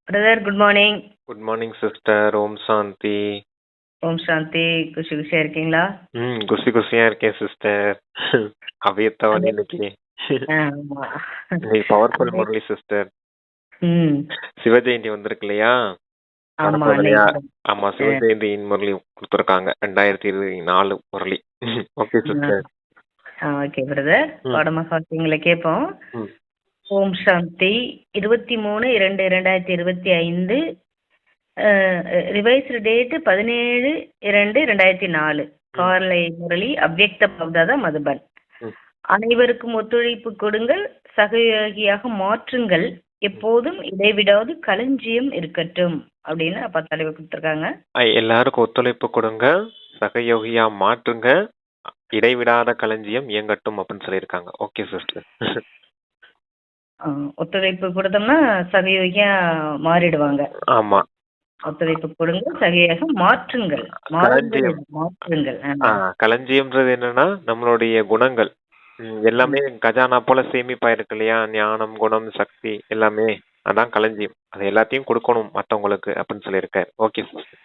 Brother good morning. Good morning sister. Om Shanti. Om Shanti. குஷி குஷியா இருக்கீங்களா? குஷி குஷியா இருக்கேன் சிஸ்டர். அவையத்தவன் இன்னைக்கு ஆமா. இன்னைக்கு பவர்ஃபுல் முரளி சிஸ்டர். ம் சிவஜெயந்தி வந்திருக்கு இல்லையா? ஆமா வரப்போகுது. அன்னைக்கு ஆமா, சிவஜெயந்தியின் முரளி கொடுத்துருக்காங்க 2024 முரளி. Okay sister. Okay brother. பாடமகாசியங்களை கேட்போம். ஓம் சாந்தி. 23/2/2025 revised date 17/2/2004. காலை முரளி அவ்யக்த பக்தாதா மதுபன். அனைவருக்கும் ஒத்துழைப்பு கொடுங்கள், சகயோகியாக மாற்றுங்கள், எப்போதும் இடைவிடாது களஞ்சியம் இருக்கட்டும் அப்படின்னு அப்பா தலைவர் கொடுத்துருக்காங்க. எல்லாருக்கும் ஒத்துழைப்பு கொடுங்க, சகயோகியா மாற்றுங்க, இடைவிடாத களஞ்சியம் இயங்கட்டும் அப்படின்னு சொல்லியிருக்காங்க. Okay sister. ஒத்துழைப்பு கொடுத்தோம்னா சகயோகியா மாறிடுவாங்க. ஆமா, ஒத்துழைப்பு கொடுங்க, சகையாக மாற்றுங்கள். மாற்றுங்கள். களஞ்சியம்ன்றது என்னன்னா நம்மளுடைய குணங்கள் எல்லாமே கஜானா போல சேமிப்பா இருக்கு இல்லையா? ஞானம், குணம், சக்தி எல்லாமே அதான் களஞ்சியம். அது எல்லாத்தையும் கொடுக்கணும் மற்றவங்களுக்கு அப்படின்னு சொல்லியிருக்காரு. Okay sister.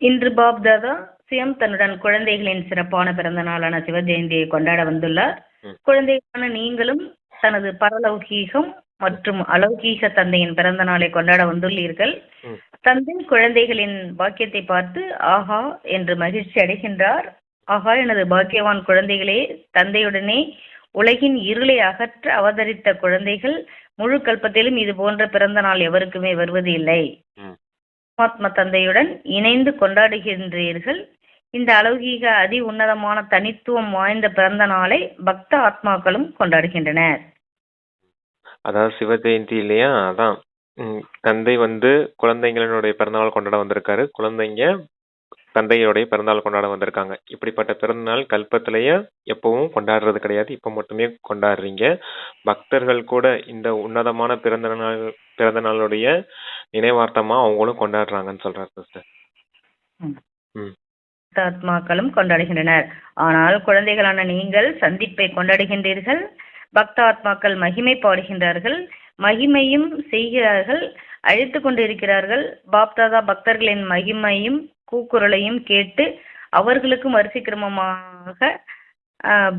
இன்று பாப் தாதா சிஎம் தன்னுடன் குழந்தைகளின் சிறப்பான பிறந்த நாளான சிவஜெயந்தியை கொண்டாட வந்துள்ளார். குழந்தைகளான நீங்களும் தனது பரலௌகீகம் மற்றும் அலௌகீக தந்தையின் பிறந்த நாளை கொண்டாட வந்துள்ளீர்கள். தந்தை குழந்தைகளின் பாக்கியத்தை பார்த்து ஆஹா என்று மகிழ்ச்சி அடைகின்றார். ஆஹா, எனது பாக்கியவான் குழந்தைகளே, தந்தையுடனே உலகின் இருளை அகற்ற அவதரித்த குழந்தைகள், முழு கல்பத்திலும் இது போன்ற பிறந்த நாள் எவருக்குமே வருவது இல்லை. பரமாத்மா தந்தையுடன் இணைந்து கொண்டாடுகின்றீர்கள். இந்த அலௌகீக அதி உன்னதமான தனித்துவம் வாய்ந்த பிறந்த நாளை பக்த ஆத்மாக்களும் கொண்டாடுகின்றனர். அதாவது சிவஜெயந்தி இல்லையா? அதான் தந்தை குழந்தைங்களுடைய பிறந்தநாள் கொண்டாட வந்திருக்காரு, குழந்தைங்க தந்தையோடைய பிறந்தநாள் கொண்டாட வந்திருக்காங்க. இப்படிப்பட்ட பிறந்தநாள் கல்பத்திலேயே எப்பவும் கொண்டாடுறது கிடையாது, இப்ப மட்டுமே கொண்டாடுறீங்க. பக்தர்கள் கூட இந்த உன்னதமான பிறந்த நாளுடைய நினைவார்த்தமா அவங்களும் கொண்டாடுறாங்கன்னு சொல்றாரு சிஸ்டர். ஆத்மாக்களும் கொண்டாடுகின்றனர். ஆனால் குழந்தைகளான நீங்கள் சந்திப்பை கொண்டாடுகின்றீர்கள். பக்த ஆத்மாக்கள் மகிமை பாடுகின்றார்கள், மகிமையும் செய்கிறார்கள், அழைத்து கொண்டிருக்கிறார்கள். பாப்தாதா பக்தர்களின் மகிமையும் கூக்குரலையும் கேட்டு அவர்களுக்கும் வரிசைக்கிரமமாக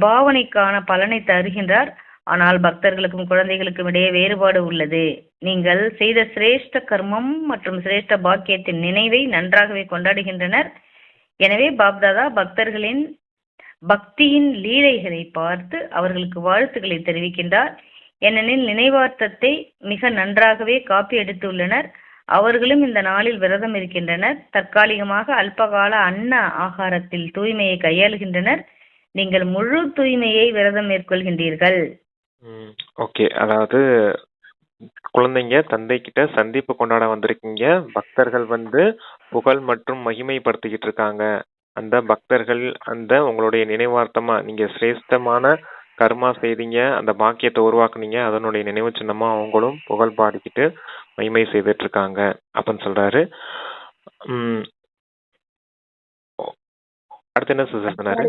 பாவனைக்கான பலனை தருகின்றார். ஆனால் பக்தர்களுக்கும் குழந்தைகளுக்கும் இடையே வேறுபாடு உள்ளது. நீங்கள் செய்த சிரேஷ்ட கர்மம் மற்றும் சிரேஷ்ட பாக்கியத்தின் நினைவை நன்றாகவே கொண்டாடுகின்றனர். எனவே பாப்தாதா பக்தர்களின் பக்தியின் லீலைகளை பார்த்து அவர்களுக்கு வாழ்த்துக்களை தெரிவிக்கின்றார். ஏனெனில் நினைவார்த்தத்தை மிக நன்றாகவே காப்பி எடுத்துள்ளனர். அவர்களும் இந்த நாளில் விரதம் இருக்கின்றனர். தற்காலிகமாக அல்பகால அன்ன ஆகாரத்தில் தூய்மையை கையாளுகின்றனர். நீங்கள் முழு தூய்மையை விரதம் மேற்கொள்கின்றீர்கள். ஓகே, அதாவது குழந்தைங்க தந்தை கிட்ட சந்திப்பு கொண்டாட வந்திருக்கீங்க. பக்தர்கள் புகழ் மற்றும் மகிமைப்படுத்திக்கிட்டு இருக்காங்க. அந்த பக்தர்கள் உங்களுடைய நினைவார்த்தமா நீங்க சிரேஷ்டமான கர்மா செய்தீங்க, அந்த பாக்கியத்தை உருவாக்குனீங்க, அதனுடைய நினைவு சின்னமா அவங்களும் புகழ் பாடிக்கிட்டு மகிமை செய்துட்டு இருக்காங்க அப்படின்னு சொல்றாரு. அடுத்து என்ன சொன்னாரு?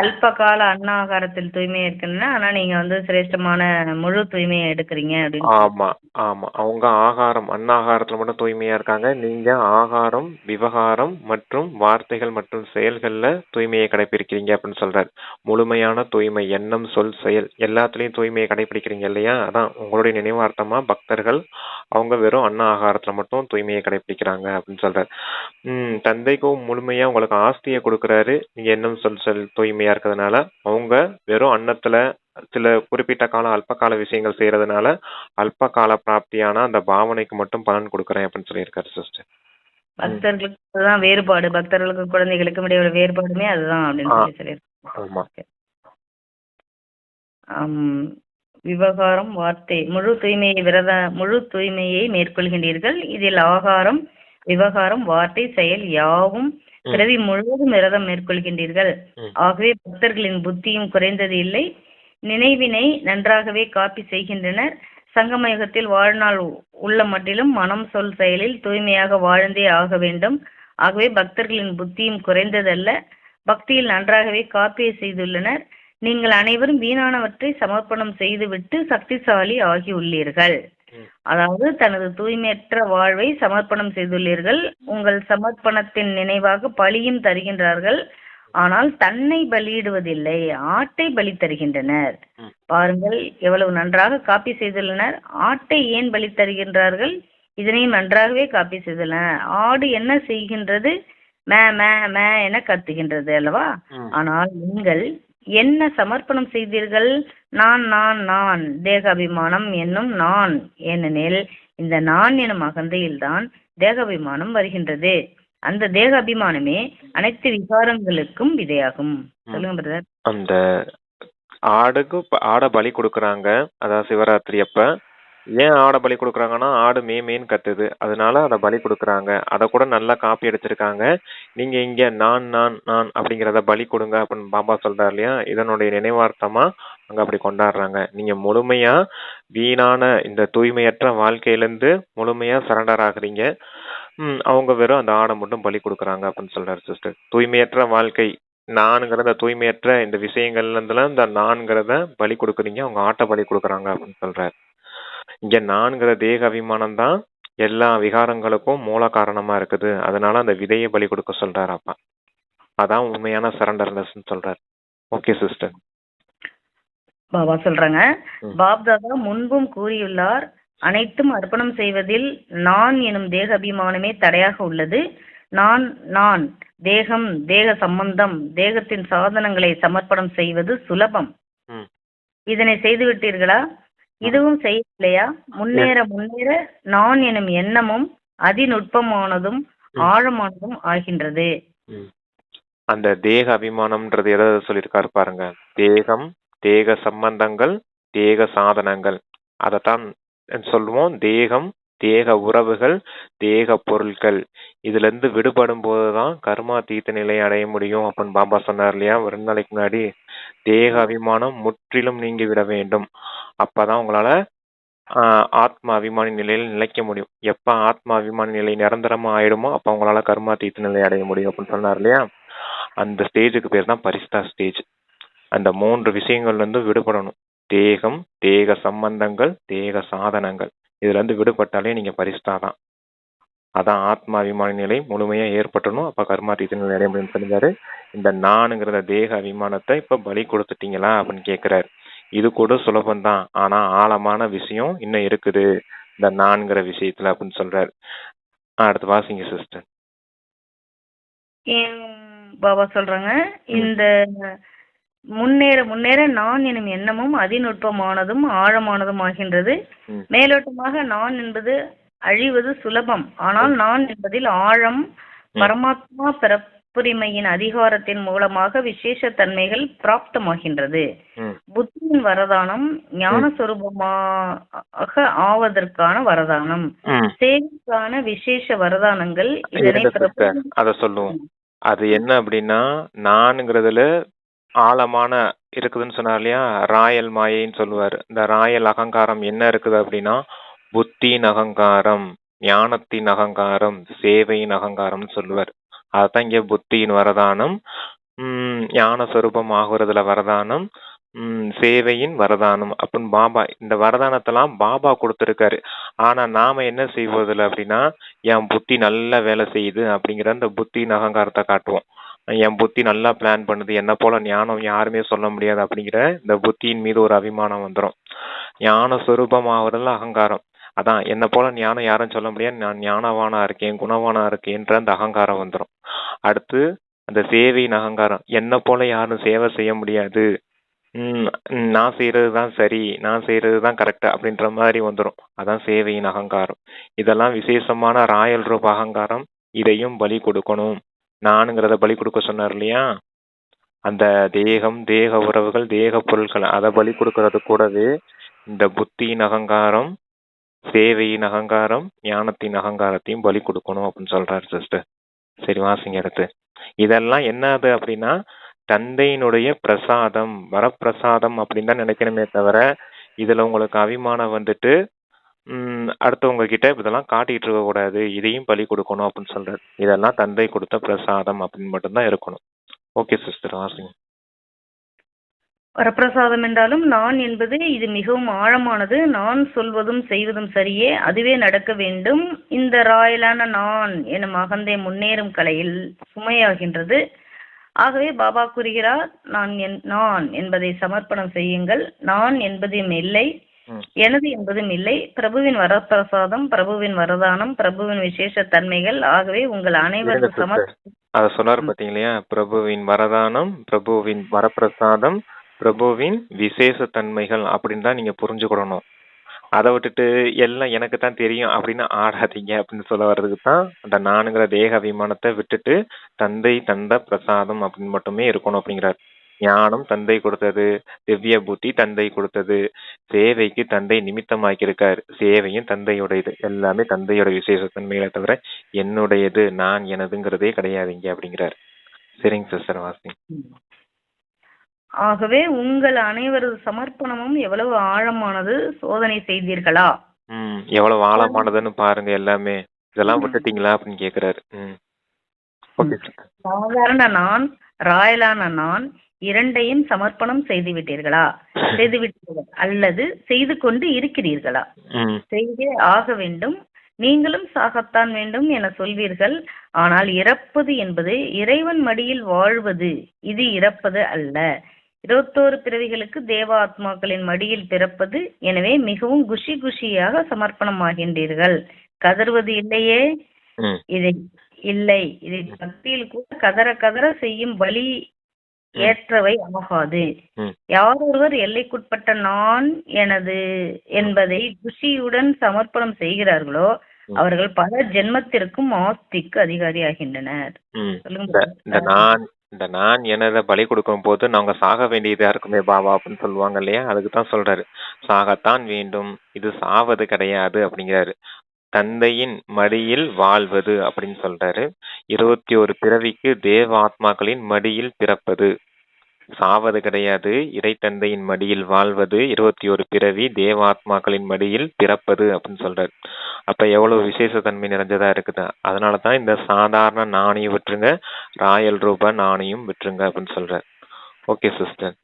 அல்பகால அன்னாகாரத்தில் தூய்மை இருக்குன்னா, ஆனா நீங்க சிரேஷ்டமான முழு தூய்மையை எடுக்கிறீங்க அப்படின்னு. ஆமா ஆமா, அவங்க ஆகாரம் அன்னாகாரத்துல மட்டும் தூய்மையா இருக்காங்க. நீங்க ஆகாரம், விவகாரம் மற்றும் வார்த்தைகள் மற்றும் செயல்கள்ல தூய்மையை கடைபிடிக்கிறீங்க அப்படின்னு சொல்றாரு. முழுமையான தூய்மை, எண்ணம், சொல், செயல் எல்லாத்துலயும் தூய்மையை கடைபிடிக்கிறீங்க இல்லையா? அதான் உங்களுடைய நினைவார்த்தமா பக்தர்கள் அவங்க வெறும் அன்ன ஆகாரத்துல மட்டும் தூய்மையை கடைபிடிக்கிறாங்க அப்படின்னு சொல்றாரு. தந்தைக்கும் முழுமையா உங்களுக்கு ஆஸ்தியை கொடுக்கறாரு. நீங்க எண்ணம், சொல் தூய்மையா இருக்கிறதுனால அவங்க வெறும் அன்னத்துல சில குறிப்பிட்ட கால அல்பகால விஷயங்கள் செய்யறதுனால அல்பகால பிராப்தியான அந்த பாவனைக்கு மட்டும் பலன் கொடுக்கறேன் அப்படின்னு சொல்லியிருக்காரு சிஸ்டர். பக்தர்களுக்கு அதுதான் வேறுபாடு, பக்தர்களுக்கும் குழந்தைகளுக்கும் இடையே வேறுபாடுமே அதுதான் அப்படின்னு சொல்லியிருக்காங்க. விவகாரம், வார்த்தை, முழு தூய்மையை மேற்கொள்கின்றீர்கள். இதில் ஆகாரம், விவகாரம், வார்த்தை, செயல் யாவும் பிறவி முழுவதும் விரதம் மேற்கொள்கின்றீர்கள். ஆகவே பக்தர்களின் புத்தியும் குறைந்தது இல்லை, நினைவினை நன்றாகவே காப்பி செய்கின்றனர். சங்கமயுகத்தில் வாழ்நாள் உள்ள மட்டிலும் மனம், சொல், செயலில் தூய்மையாக வாழ்ந்தே ஆக வேண்டும். ஆகவே பக்தர்களின் புத்தியும் குறைந்ததல்ல, பக்தியில் நன்றாகவே காப்பியை செய்துள்ளனர். நீங்கள் அனைவரும் வீணானவற்றை சமர்ப்பணம் செய்துவிட்டு சக்திசாலி ஆகி உள்ளீர்கள். ம். அதாவது தனது தூய்மையற்ற வாழ்வை சமர்ப்பணம் செய்துள்ளீர்கள். உங்கள் சமர்ப்பணத்தின் நினைவாக பலியும் தருகின்றார்கள். ஆனால் தன்னை பலியிடுவதில்லை, ஆட்டை பலி தருகின்றனர். ம். பாருங்கள் எவ்வளவு நன்றாக காப்பி செய்துள்ளனர். ஆட்டை ஏன் பலி தருகின்றார்கள்? இதனையும் நன்றாகவே காப்பி செய்துள்ளனர். ஆடு என்ன செய்கின்றது? மே மே மே என கத்துகின்றது அல்லவா? ம். ஆனால் நீங்கள் என்ன சமர்ப்பணம் செய்தீர்கள்? நான் நான் நான் தேகாபிமானம் என்னும் நான். ஏனெனில் இந்த நான் எனும் அகந்தையில்தான் தேகாபிமானம் வருகின்றது. அந்த தேக அபிமானமே அனைத்து விகாரங்களுக்கும் விதையாகும். சொல்லுங்க பிரதர். அந்த ஆடை பலி கொடுக்குறாங்க, அதாவது சிவராத்திரி அப்ப. ஏன் ஆடை பலி கொடுக்குறாங்கன்னா, ஆடு மேன்னு கத்துது, அதனால அதை பலி கொடுக்குறாங்க. அதை கூட நல்லா காப்பி அடிச்சிருக்காங்க. நீங்க இங்க நான் நான் நான் அப்படிங்கிறத பலி கொடுங்க அப்படின்னு பாபா சொல்றாரு இல்லையா, இதனுடைய நினைவார்த்தமா அங்க அப்படி கொண்டாடுறாங்க. நீங்க முழுமையா வீணான இந்த தூய்மையற்ற வாழ்க்கையிலிருந்து முழுமையா சரண்டர் ஆகுறீங்க. அவங்க வெறும் அந்த ஆடை மட்டும் பலி கொடுக்குறாங்க அப்படின்னு சொல்றாரு சிஸ்டர். தூய்மையற்ற வாழ்க்கை, நான்கிறத தூய்மையற்ற இந்த விஷயங்கள்ல இருந்துலாம் இந்த நான்கிறத பலி கொடுக்குறீங்க, அவங்க ஆட்டை பலி கொடுக்குறாங்க அப்படின்னு சொல்றாரு. இங்க நான்கிற தேக அபிமானம் தான் எல்லா விகாரங்களுக்கும் மூல காரணமா இருக்குது. அதனால அந்த விதையை பலி கொடுக்க சொல்றாரு அப்பா. அதான் உண்மையான சரண்டர்னஸ் சொல்றாரு. Okay sister. பாபா சொல்றாங்க, பாப்தாதா முன்பும் கூறியுள்ளார், அனைத்தும் அர்ப்பணம் செய்வதில் நான் எனும் தேக அபிமானமே தடையாக உள்ளது. நான் நான் தேகம், தேக சம்பந்தம், தேகத்தின் சாதனங்களை சமர்ப்பணம் செய்வது சுலபம். இதனை செய்து விட்டீர்களா? இதுவும் செய்யலையா? முன்னேற முன்னேற நான் எனும் எண்ணமும் அதிநுட்பமானதும் ஆழமானதும் ஆகின்றது. அந்த தேக அபிமானம்ன்றது எதை சொல்லியிருக்காரு பாருங்க. தேகம், தேக சம்பந்தங்கள், தேக சாதனங்கள், அதைத்தான் சொல்லுவோம். தேகம், தேக உறவுகள், தேக பொருட்கள், இதுல இருந்து விடுபடும் போதுதான் கர்மா தீர்த்த நிலையை அடைய முடியும் அப்படின்னு பாபா சொன்னார் இல்லையா 2 நாளைக்கு முன்னாடி. தேக அபிமானம் முற்றிலும் நீங்கி விட வேண்டும். அப்பதான் உங்களால ஆத்மா அபிமானி நிலையில் நிலைக்க முடியும். எப்ப ஆத்மா அபிமானி நிலை நிரந்தரமா ஆயிடுமோ அப்ப உங்களால கர்மா தீர்த்த நிலை அடைய முடியும் அப்படின்னு சொன்னார் இல்லையா. அந்த ஸ்டேஜுக்கு பேர் தான் பரிஸ்தா ஸ்டேஜ். அந்த 3 விஷயங்கள்ல இருந்து விடுபடணும். தேகம், தேக சம்பந்தங்கள், தேக சாதனங்கள், இதுல இருந்து விடுபட்டாலே நீங்க பரிஸ்தா தான். அதான் ஆத்மா அபிமான நிலை முழுமையா ஏற்பட்டணும். அப்ப கர்மாதீத நிலை அடைய முடியும்னு சொல்லிருந்தாரு. இந்த நானுங்கிற தேக அபிமானத்தை இப்ப பலி கொடுத்துட்டீங்களா அப்படின்னு கேக்குறாரு. இது கூட சுலபம்தான், ஆனா ஆழமான விஷயம் இன்னும் இருக்குது இந்த நான்கிற விஷயத்துல அப்படின்னு சொல்றாரு. அடுத்து வாசிங்க சிஸ்டர். பாபா சொல்றாங்க, இந்த முன்னேற முன்னேற நான் எனும் எண்ணமும் அதிநுட்பமானதும் ஆழமானதும் ஆகின்றது. மேலோட்டமாக நான் என்பது அழிவது சுலபம், ஆனால் நான் என்பதில் ஆழம், பரமாத்மா பிறப்புரிமையின் அதிகாரத்தின் மூலமாக விசேஷ தன்மைகள் பிராப்தமாகின்றது. புத்தியின் வரதானம் ஞான சொரூபமாக ஆவதற்கான வரதானம், சேவைக்கான விசேஷ வரதானங்கள். இதனை அத சொல்லுவோம். அது என்ன அப்படின்னா, நான்ங்கிறதுல ஆழமான இருக்குதுன்னு சொன்னார் இல்லையா, ராயல் மாயைன்னு சொல்லுவாரு. இந்த ராயல் அகங்காரம் என்ன இருக்குது அப்படின்னா, புத்தியின் அகங்காரம், ஞானத்தின் அகங்காரம், சேவையின் அகங்காரம்னு சொல்லுவார். அதுதான் இங்க புத்தியின் வரதானம், ஞான சொரூபம் ஆகுறதுல வரதானம், சேவையின் வரதானம் அப்படின்னு பாபா இந்த வரதானத்தெல்லாம் பாபா கொடுத்துருக்காரு. ஆனா நாம என்ன செய்வதில்லை அப்படின்னா, என் புத்தி நல்லா வேலை செய்யுது அப்படிங்கிற அந்த புத்தியின் அகங்காரத்தை காட்டுவோம். என் புத்தி நல்லா பிளான் பண்ணுது, என்ன போல ஞானம் யாருமே சொல்ல முடியாது அப்படிங்கிற இந்த புத்தியின் மீது ஒரு அபிமானம் வந்துடும். ஞான சொரூபமாகறதுல அகங்காரம், அதான் என்ன போல ஞானம் யாரும் சொல்ல முடியாது, நான் ஞானவானா இருக்கேன், குணவானா இருக்கேன்ற அந்த அகங்காரம் வந்துடும். அடுத்து அந்த சேவையின் அகங்காரம், என்ன போல யாரும் சேவை செய்ய முடியாது, நான் செய்யறதுதான் சரி, நான் செய்யறதுதான் கரெக்ட் அப்படின்ற மாதிரி வந்துடும். அதான் சேவையின் அகங்காரம். இதெல்லாம் விசேஷமான ராயல் ரூப அகங்காரம். இதையும் பலி கொடுக்கணும். நானுங்கிறத பலி கொடுக்க சொன்னார் இல்லையா, அந்த தேகம், தேக உறவுகள், தேக பொருட்கள், அதை பலி கொடுக்கறது கூடவே இந்த புத்தியின் அகங்காரம், சேவையின் அகங்காரம், ஞானத்தின் அகங்காரத்தையும் பலி கொடுக்கணும் அப்படின்னு சொல்றாரு சிஸ்டர். சரி வாசிங்க அடுத்து. இதெல்லாம் என்னது அப்படின்னா, தந்தையினுடைய பிரசாதம், வரப்பிரசாதம் அப்படின்னு தான் நினைக்கணுமே தவிர, இதுல உங்களுக்கு அபிமானம் வந்துட்டு அடுத்தவங்க கிட்ட இதெல்லாம் காட்டிட்டு இருக்க கூடாது, இதையும் பலி கொடுக்கணும் அப்படின்னு சொல்றாரு. இதெல்லாம் தந்தை கொடுத்த பிரசாதம் அப்படின்னு மட்டும்தான் இருக்கணும். ஓகே சிஸ்டர் வாசிங்க. வரப்பிரசாதம் என்றாலும் நான் என்பது இது மிகவும் ஆழமானது. நான் சொல்வதும் செய்வதும் சரியே, அதுவே நடக்க வேண்டும். இந்த ராயலான நான் எனும் அகந்தை முன்னேறும் கலையில் சுமையாகின்றது. ஆகவே பாபா கூறுகிறார், நான் என்பதை சமர்ப்பணம் செய்யுங்கள். நான் என்பதும் இல்லை, எனது என்பதும் இல்லை. பிரபுவின் வரப்பிரசாதம், பிரபுவின் வரதானம், பிரபுவின் விசேஷ தன்மைகள். ஆகவே உங்கள் அனைவரும் அத சொன்னார் பாத்தீங்களா? பிரபுவின் வரதானம், பிரபுவின் வரப்பிரசாதம், பிரபுவின் விசேஷ தன்மைகள் அப்படின்னு தான் நீங்க புரிஞ்சுக்கிடணும். அதை விட்டுட்டு எல்லாம் எனக்கு தான் தெரியும் அப்படின்னு ஆடாதீங்க அப்படின்னு சொல்ல வர்றதுக்கு தான் அந்த நானுங்கிற தேக அபிமானத்தை விட்டுட்டு தந்தை தந்த பிரசாதம் அப்படின்னு மட்டுமே இருக்கணும் அப்படிங்கிறார். ஞானம் தந்தை கொடுத்தது, திவ்ய புத்தி தந்தை கொடுத்தது, சேவைக்கு தந்தை நிமித்தமாக்கியிருக்கார், சேவையும் தந்தையுடையது, எல்லாமே தந்தையோட விசேஷ தன்மைகளை தவிர என்னுடையது நான் எனதுங்கிறதே கிடையாதுங்க அப்படிங்கிறார். சரிங்க சிஸ்டர், வாசி. ஆகவே உங்கள் அனைவரது சமர்ப்பணமும் எவ்வளவு ஆழமானது, சோதனை செய்தீர்களா? எவ்வளவு ஆழமானதுன்னு பாருங்க. எல்லாமே இதெல்லாம் விட்டுட்டீங்களா அப்படின்னு கேக்குறாரு. சாதாரண நான், ராயலான நான் இரண்டையும் சமர்ப்பணம் செய்து விட்டீர்களா? அல்லது செய்து கொண்டு இருக்கிறீர்களா? செய்தே ஆக வேண்டும். நீங்களும் சாகத்தான் வேண்டும் என சொல்வீர்கள். ஆனால் இறப்பது என்பது இறைவன் மடியில் வாழ்வது, இது இறப்பது அல்ல. 21 பிறவிகளுக்கு தேவ ஆத்மாக்களின் மடியில் பிறப்பது. எனவே மிகவும் குஷியாக சமர்ப்பணம் ஆகின்றீர்கள். கதறுவது இல்லையே, இதை இல்லை, இதை பக்தியில் கூட கதற செய்யும் பலி ஏற்றவை ஆகாது. யார் ஒருவர் எல்லைக்குட்பட்ட நான் எனது என்பதை குஷியுடன் சமர்ப்பணம் செய்கிறார்களோ அவர்கள் பல ஜென்மத்திற்கும் ஆஸ்திக்கு அதிகாரி ஆகின்றனர். இந்த நான் எனத பலி கொடுக்கும் போது நாங்க சாக வேண்டியதா இருக்குமே பாபா அப்படின்னு சொல்லுவாங்க இல்லையா? அதுக்குதான் சொல்றாரு, சாகத்தான் வேண்டும், இது சாவது கிடையாது அப்படிங்கிறாரு. தந்தையின் மடியில் வாழ்வது அப்படின்னு சொல்றாரு. 21 பிறவிக்கு தேவ ஆத்மாக்களின் மடியில் பிறப்பது, சாவது கிடையாது. இறை தந்தையின் மடியில் வாழ்வது, 21 பிறவி தேவ ஆத்மாக்களின் மடியில் பிறப்பது அப்படின்னு சொல்றாரு. அப்ப எவ்வளவு விசேஷ தன்மை நிறைஞ்சதா இருக்குது. அதனாலதான் இந்த சாதாரண நாணையும் விட்டுருங்க, ராயல் ரூபா நாணையும் விட்டுருங்க அப்படின்னு சொல்றாரு. Okay sister.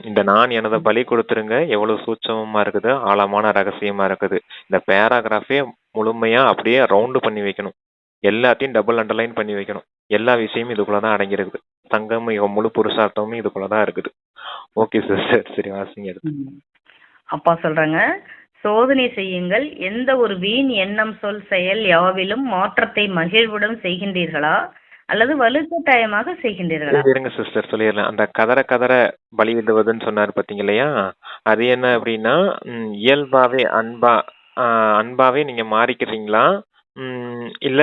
இந்த நான் எனத பலி கொடுத்துருங்க எவ்வளவு சூட்சமமா இருக்குது, ஆழமான ரகசியமா இருக்குது. இந்த பேராகிராஃபே முழுமையா அப்படியே ரவுண்டு பண்ணி வைக்கணும், எல்லாத்தையும் டபுள் அண்டர்லைன் பண்ணி வைக்கணும். எல்லா விஷயமும் இதுக்குள்ளதான் அடங்கியிருக்குது. சங்கம் முழு புருஷார்த்தமும் இதுக்குள்ளதான் இருக்குது. ஓகே சிஸ்டர், சரி வாசிங்க எடுத்து. அப்பா சொல்றாங்க, சோதனை செய்யுங்கள். எந்த ஒரு வீண் எண்ணம் சொல் செயல் யாவிலும் மாற்றத்தை மகிழ்வுடன் செய்கின்றீர்களா அல்லது வலுக்கட்டாயமாக செய்கின்றீர்களா? இருங்க சிஸ்டர் சொல்லிடலாம். அந்த கதற பலியிடுவதுன்னு சொன்னார் பாத்தீங்க இல்லையா? அது என்ன அப்படின்னா, இயல்பாவே அன்பாவே நீங்க மாறிக்கிறீங்களா, இல்ல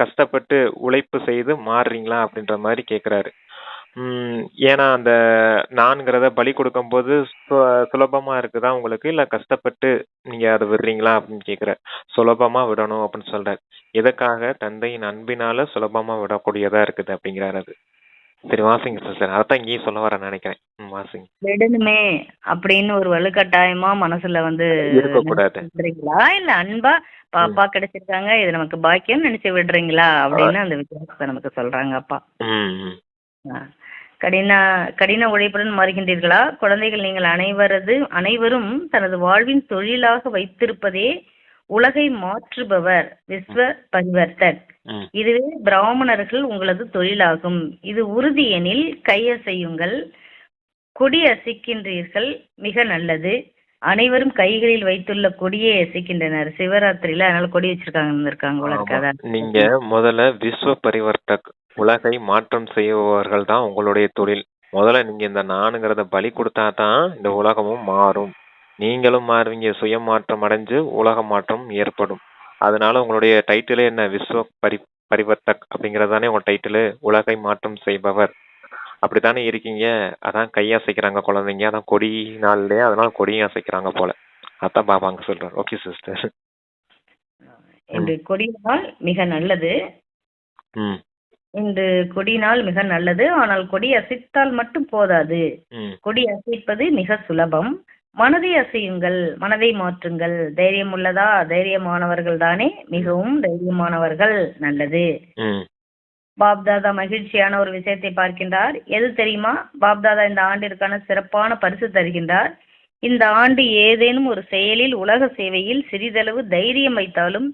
கஷ்டப்பட்டு உழைப்பு செய்து மாறுறீங்களா அப்படின்ற மாதிரி கேக்குறாரு. ஏன்னா அந்த நான்கிறத பலி கொடுக்கும் போது சுலபமா இருக்குதா உங்களுக்கு, இல்ல கஷ்டப்பட்டு நீங்க அதை விடுறீங்களா அப்படின்னு கேக்குற. சுலபமா விடணும் அப்படின்னு சொல்றாரு. எதுக்காக? தந்தையின் அன்பினால சுலபமா விடக்கூடியதா இருக்குது அப்படிங்கிறாரு. அது சரி வாசிங்க சிஸ்டர், அதான் இங்கேயும் சொல்ல வர நினைக்கிறேன். வாசிங்க. விடணுமே அப்படின்னு ஒரு வலுக்கட்டாயமா மனசுல இருக்கக்கூடாது இல்ல அன்பா பாப்பா கிடைச்சிருக்காங்க, இது நமக்கு பாக்கியம் நினைச்சு விடுறீங்களா அப்படின்னு அந்த வித்தியாசத்தை நமக்கு சொல்றாங்க அப்பா. கடின உழைப்புடன் மாறுகின்றீர்களா? குழந்தைகள், நீங்கள் அனைவரும் தனது வாழ்வின் தொழிலாக வைத்திருப்பதே உலகை மாற்றுபவர், விஸ்வ பரிவர்த்தக். இதுவே பிராமணர்கள் உங்களது தொழிலாகும். இது உறுதி எனில் கையசையுங்கள். கொடி அசைக்கின்றீர்கள், மிக நல்லது. அனைவரும் கைகளில் வைத்துள்ள கொடியை அசைக்கின்றனர். சிவராத்திரியில அதனால கொடி வச்சிருக்காங்க. நீங்க முதல்ல விஸ்வ பரிவர்த்தக், உலகை மாற்றம் செய்பவர்கள் தான் உங்களுடைய தொழில். முதல்ல நீங்க இந்த நானுங்கிறத பலி கொடுத்தா தான் இந்த உலகமும் மாறும், நீங்களும் மாறுவீங்க, சுய மாற்றம் அடைஞ்சு உலக மாற்றம் ஏற்படும். அதனால உங்களுடைய டைட்டிலே என்ன? விஸ்வ பரிவர்த்தக் அப்படிங்கறதானே உங்க டைட்டிலு. உலகை மாற்றம் செய்பவர் அப்படித்தானே இருக்கீங்க. அதான் கையசைக்கிறாங்க குழந்தைங்க, அதான் கொடி நாள்லயே, அதனால கொடியும் அசைக்கிறாங்க போல. அதான் பாபாங்க சொல்றாரு. Okay sister. இந்த கொடியினால் மிக நல்லது. இந்த கொடியினால் மிக நல்லது. ஆனால் கொடி அசைத்தால் மட்டும் போதாது. கொடி அசைப்பது மிக சுலபம். மனதை அசையுங்கள், மனதை மாற்றுங்கள். தைரியம் உள்ளதா? தைரியமானவர்கள் தானே மிகவும் தைரியமானவர்கள். நல்லது. பாப்தாதா மகிழ்ச்சியான ஒரு விஷயத்தை பார்க்கின்றார். எது தெரியுமா? பாப்தாதா இந்த ஆண்டிற்கான சிறப்பான பரிசு தருகின்றார். இந்த ஆண்டு ஏதேனும் ஒரு செயலில் உலக சேவையில் சிறிதளவு தைரியம் வைத்தாலும்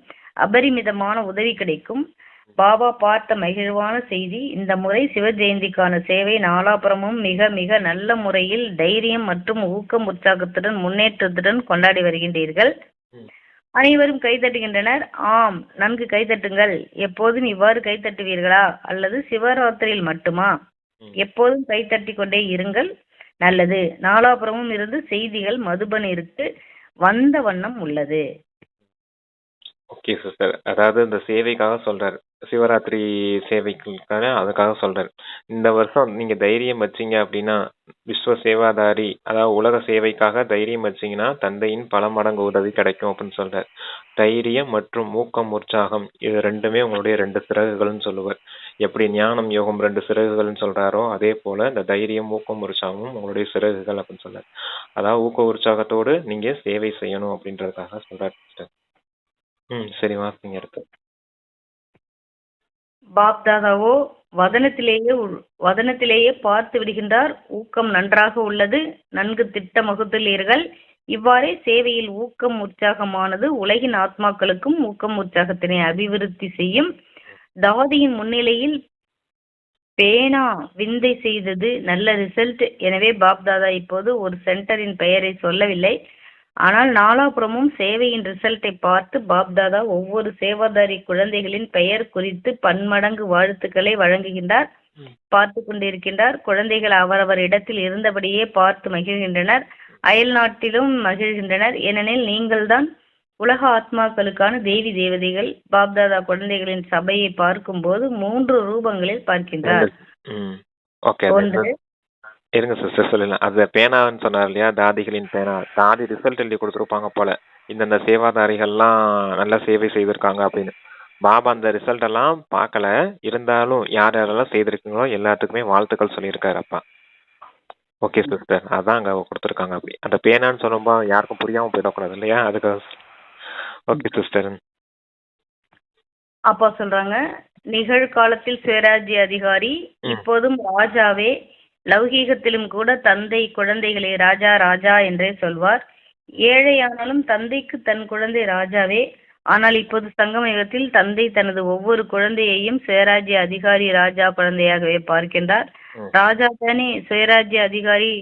அபரிமிதமான உதவி கிடைக்கும். பாபா பார்த்த மகிழ்வான செய்தி, இந்த முறை சிவ ஜெயந்திக்கான சேவை நாலாபுறமும் மிக மிக நல்ல முறையில் தைரியம் மற்றும் ஊக்கம் உற்சாகத்துடன் முன்னேற்றத்துடன் கொண்டாடி வருகின்றீர்கள். அனைவரும் கைதட்டுகின்றனர். ஆம், நன்கு கைதட்டுங்கள். எப்போதும் இவ்வாறு கைதட்டுவீர்களா அல்லது சிவராத்திரியில் மட்டுமா? எப்போதும் கைதட்டி கொண்டே இருங்கள். நல்லது. நாலாபுறமும் இருந்து செய்திகள் மதுபனிற்கு வந்த வண்ணம் உள்ளது. Okay sister. அதாவது இந்த சேவைக்காக சொல்றாரு, சிவராத்திரி சேவைக்கான அதுக்காக சொல்றாரு. இந்த வருஷம் நீங்க தைரியம் வச்சீங்க அப்படின்னா, விஸ்வ சேவாதாரி அதாவது உலக சேவைக்காக தைரியம் வச்சீங்கன்னா தந்தையின் பல மடங்கு உதவி கிடைக்கும் அப்படின்னு சொல்றாரு. தைரியம் மற்றும் ஊக்கம் உற்சாகம் இது ரெண்டுமே உங்களுடைய 2 சிறகுகள்னு சொல்லுவார். எப்படி ஞானம் யோகம் 2 சிறகுகள்னு சொல்றாரோ அதே போல இந்த தைரியம் ஊக்கம் உற்சாகமும் உங்களுடைய சிறகுகள் அப்படின்னு சொல்றாரு. அதாவது ஊக்க உற்சாகத்தோடு நீங்க சேவை செய்யணும் அப்படின்றதுக்காக சொல்றாரு சிஸ்டர். சரி, வாசிங்க அடுத்து. பாப்தாதாவோ வதனத்திலேயே பார்த்து விடுகின்றார். ஊக்கம் நன்றாக உள்ளது, நன்கு திட்டம் வகுத்துள்ளீர்கள். இவ்வாறே சேவையில் ஊக்கம் உற்சாகமானது உலகின் ஆத்மாக்களுக்கும் ஊக்கம் உற்சாகத்தினை அபிவிருத்தி செய்யும். தாதியின் முன்னிலையில் பேனா விந்தை செய்தது, நல்ல ரிசல்ட். எனவே பாப்தாதா இப்போது ஒரு சென்டரின் பெயரை சொல்லவில்லை, ஆனால் நாலாபுறமும் சேவையின் ரிசல்ட்டை பார்த்து பாப்தாதா ஒவ்வொரு சேவாதாரி குழந்தைகளின் பெயர் குறித்து பன்மடங்கு வாழ்த்துக்களை வழங்குகின்றார். பார்த்து கொண்டிருக்கின்றார். குழந்தைகள் அவரவர் இடத்தில் இருந்தபடியே பார்த்து மகிழ்கின்றனர். அயல் நாட்டிலும் மகிழ்கின்றனர். ஏனெனில் நீங்கள்தான் உலக ஆத்மாக்களுக்கான தேவி தேவதைகள். பாப்தாதா குழந்தைகளின் சபையை பார்க்கும்போது 3 ரூபங்களில் பார்க்கின்றார். ஒன்று, இருங்க சிஸ்டர் சொல்லலாம். அது பேனான்னு சொன்னார் இல்லையா, தாதிகளின் பேனா. தாதி ரிசல்ட் எழுதி கொடுத்துருப்பாங்க போல, இந்தந்த சேவாதாரிகள்லாம் நல்ல சேவை செய்திருக்காங்க அப்படின்னு. பாபா அந்த ரிசல்ட் எல்லாம் பார்க்கல, இருந்தாலும் யார் யாரெல்லாம் செய்திருக்கீங்களோ எல்லாத்துக்குமே வாழ்த்துக்கள் சொல்லியிருக்காரு அப்பா. ஓகே சிஸ்டர், அதான் அங்கே கொடுத்துருக்காங்க. அப்படி அந்த பேனான்னு சொல்லும்போது யாருக்கும் புரியாமல் போயிடக்கூடாது இல்லையா, அதுக்காக. Okay sister. அப்பா சொல்றாங்க, நிகழ்காலத்தில் சுயராஜ்ய அதிகாரி, இப்போதும் ராஜாவே. லௌகீகத்திலும் கூட தந்தை குழந்தைகளை ராஜா ராஜா என்றே சொல்வார். ஏழையானாலும் தந்தைக்கு தன் குழந்தை ராஜாவே. ஆனால் இப்போது சங்கம யுகத்தில் தந்தை தனது ஒவ்வொரு குழந்தையையும் சுயராஜ்ய அதிகாரி ராஜா குழந்தையாகவே பார்க்கின்றார். ராஜா தானே சுயராஜ்ய அதிகாரி,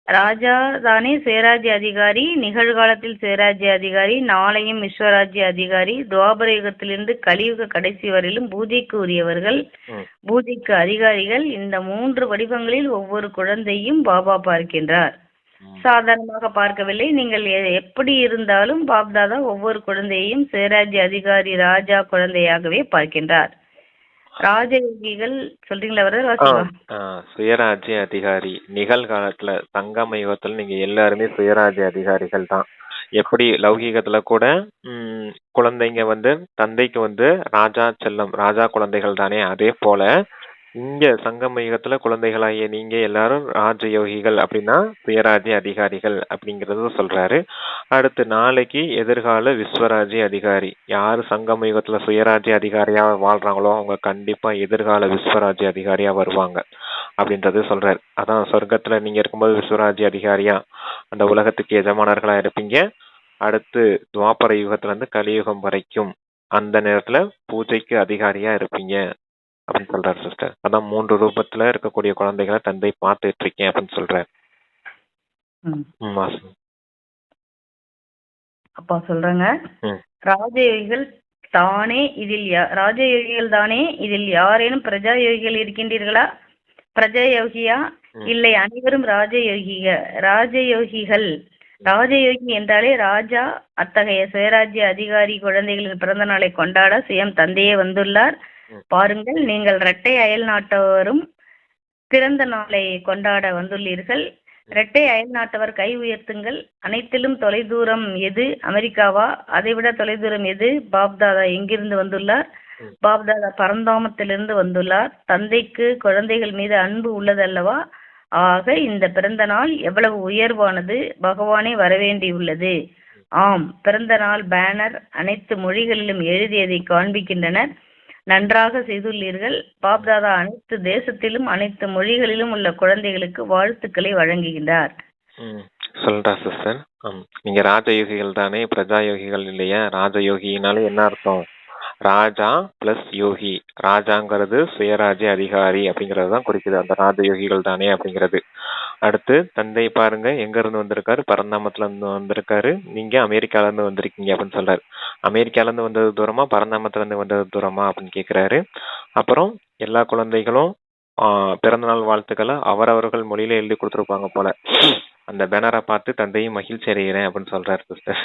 ராஜா தானே சுயராஜ்ய அதிகாரி, நிகழ்காலத்தில் சுயராஜ்ய அதிகாரி, நாளையும் விஸ்வராஜ்ய அதிகாரி. துவாபர யுகத்திலிருந்து கலியுக கடைசி வரையிலும் பூஜைக்கு உரியவர்கள், பூஜைக்கு அதிகாரிகள். இந்த 3 வடிவங்களில் ஒவ்வொரு குழந்தையும் பாபா பார்க்கின்றார். சாதாரணமாக பார்க்கவில்லை. நீங்கள் எப்படி இருந்தாலும் பாப்தாதா ஒவ்வொரு குழந்தையையும் சுயராஜ்ய அதிகாரி ராஜா குழந்தையாகவே பார்க்கின்றார். ராஜயோகிகள் சொல்றீங்களா அவர்கள்? சுயராஜ்ய அதிகாரி நிகழ்காலத்துல சங்கம யுகத்துல நீங்க எல்லாருமே சுயராஜ்ய அதிகாரிகள் தான். எப்படி லௌகீகத்துல கூட குழந்தைங்க தந்தைக்கு ராஜா செல்லம், ராஜா குழந்தைகள் தானே, அதே போல இங்க சங்கம யுகத்துல குழந்தைகளாகிய நீங்க எல்லாரும் ராஜயோகிகள் அப்படின்னா சுயராஜ்ய அதிகாரிகள் அப்படிங்கறத சொல்றாரு. அடுத்து நாளைக்கு எதிர்கால விஸ்வராஜ்ய அதிகாரி. யாரு சங்கம யுகத்துல சுயராஜ்ய அதிகாரியா வாழ்றாங்களோ அவங்க கண்டிப்பா எதிர்கால விஸ்வராஜ்ய அதிகாரியா வருவாங்க அப்படின்றது சொல்றாரு. அதான் சொர்க்கத்துல நீங்க இருக்கும்போது விஸ்வராஜ்ய அதிகாரியா அந்த உலகத்துக்கு எஜமானர்களா இருப்பீங்க. அடுத்து துவாபர யுகத்துல இருந்து கலியுகம் வரைக்கும் அந்த நேரத்துல பூஜைக்கு அதிகாரியா இருப்பீங்க அப்படின்னு சொல்றாரு சிஸ்டர். அதான் 3 ரூபத்துல இருக்கக்கூடிய குழந்தைகளை தந்தை பார்த்துட்டு இருக்கேன் அப்படின்னு சொல்றாரு. அப்பா சொல்றாங்க, ராஜயோகிகள் தானே இதில் யாரேனும் பிரஜா யோகிகள் இருக்கின்றீர்களா? பிரஜா யோகியா? இல்லை, அனைவரும் ராஜயோகிகள். ராஜயோகி என்றாலே ராஜா. அத்தகைய சுயராஜ்ய அதிகாரி குழந்தைகளின் பிறந்த நாளை கொண்டாட சுயம் தந்தையே வந்துள்ளார். பாருங்கள், நீங்கள் இரட்டை அயல் நாட்டவரும் பிறந்த நாளை கொண்டாட வந்துள்ளீர்கள். இரட்டை அயல் நாட்டவர் கை உயர்த்துங்கள். அனைத்திலும் தொலைதூரம் எது? அமெரிக்காவா? அதைவிட தொலைதூரம் எது? பாப்தாதா எங்கிருந்து வந்துள்ளார்? பாப்தாதா பரந்தாமத்திலிருந்து வந்துள்ளார். தந்தைக்கு குழந்தைகள் மீது அன்பு உள்ளதல்லவா? ஆக இந்த பிறந்த நாள் எவ்வளவு உயர்வானது! பகவானே வரவேண்டியுள்ளது. ஆம், பிறந்த நாள் பேனர் அனைத்து மொழிகளிலும் எழுதியதை காண்பிக்கின்றனர். நன்றாக செய்துள்ளீர்கள். பாப்தாதா அனைத்து தேசத்திலும் அனைத்து மொழிகளிலும் உள்ள குழந்தைகளுக்கு வாழ்த்துக்களை வழங்குகின்றார். சொல்றா சிஸ்டர். நீங்க ராஜயோகிகள் தானே, பிரஜா யோகிகள் இல்லையா? ராஜயோகினாலே என்ன அர்த்தம்? ராஜா பிளஸ் யோகி. ராஜாங்கிறது சுயராஜ்ய அதிகாரி அப்படிங்கறது தான் குறிக்குது. அந்த ராஜயோகிகள் தானே அப்படிங்கிறது. அடுத்து தந்தை பாருங்க எங்க இருந்து வந்திருக்காரு, பரந்தாமத்துல இருந்து வந்திருக்காரு. நீங்க அமெரிக்கால இருந்து வந்திருக்கீங்க அப்படின்னு சொல்றாரு. அமெரிக்கால இருந்து வந்தது தூரமா, பரந்தாமத்துல இருந்து வந்தது தூரமா அப்படின்னு கேக்குறாரு. அப்புறம் எல்லா குழந்தைகளும் பிறந்தநாள் வாழ்த்துக்களை அவரவர்கள் மொழியில எழுதி கொடுத்துருப்பாங்க போல. அந்த பேனரை பார்த்து தந்தையும் மகிழ்ச்சி அடைகிறேன் அப்படின்னு சொல்றாரு சிஸ்டர்.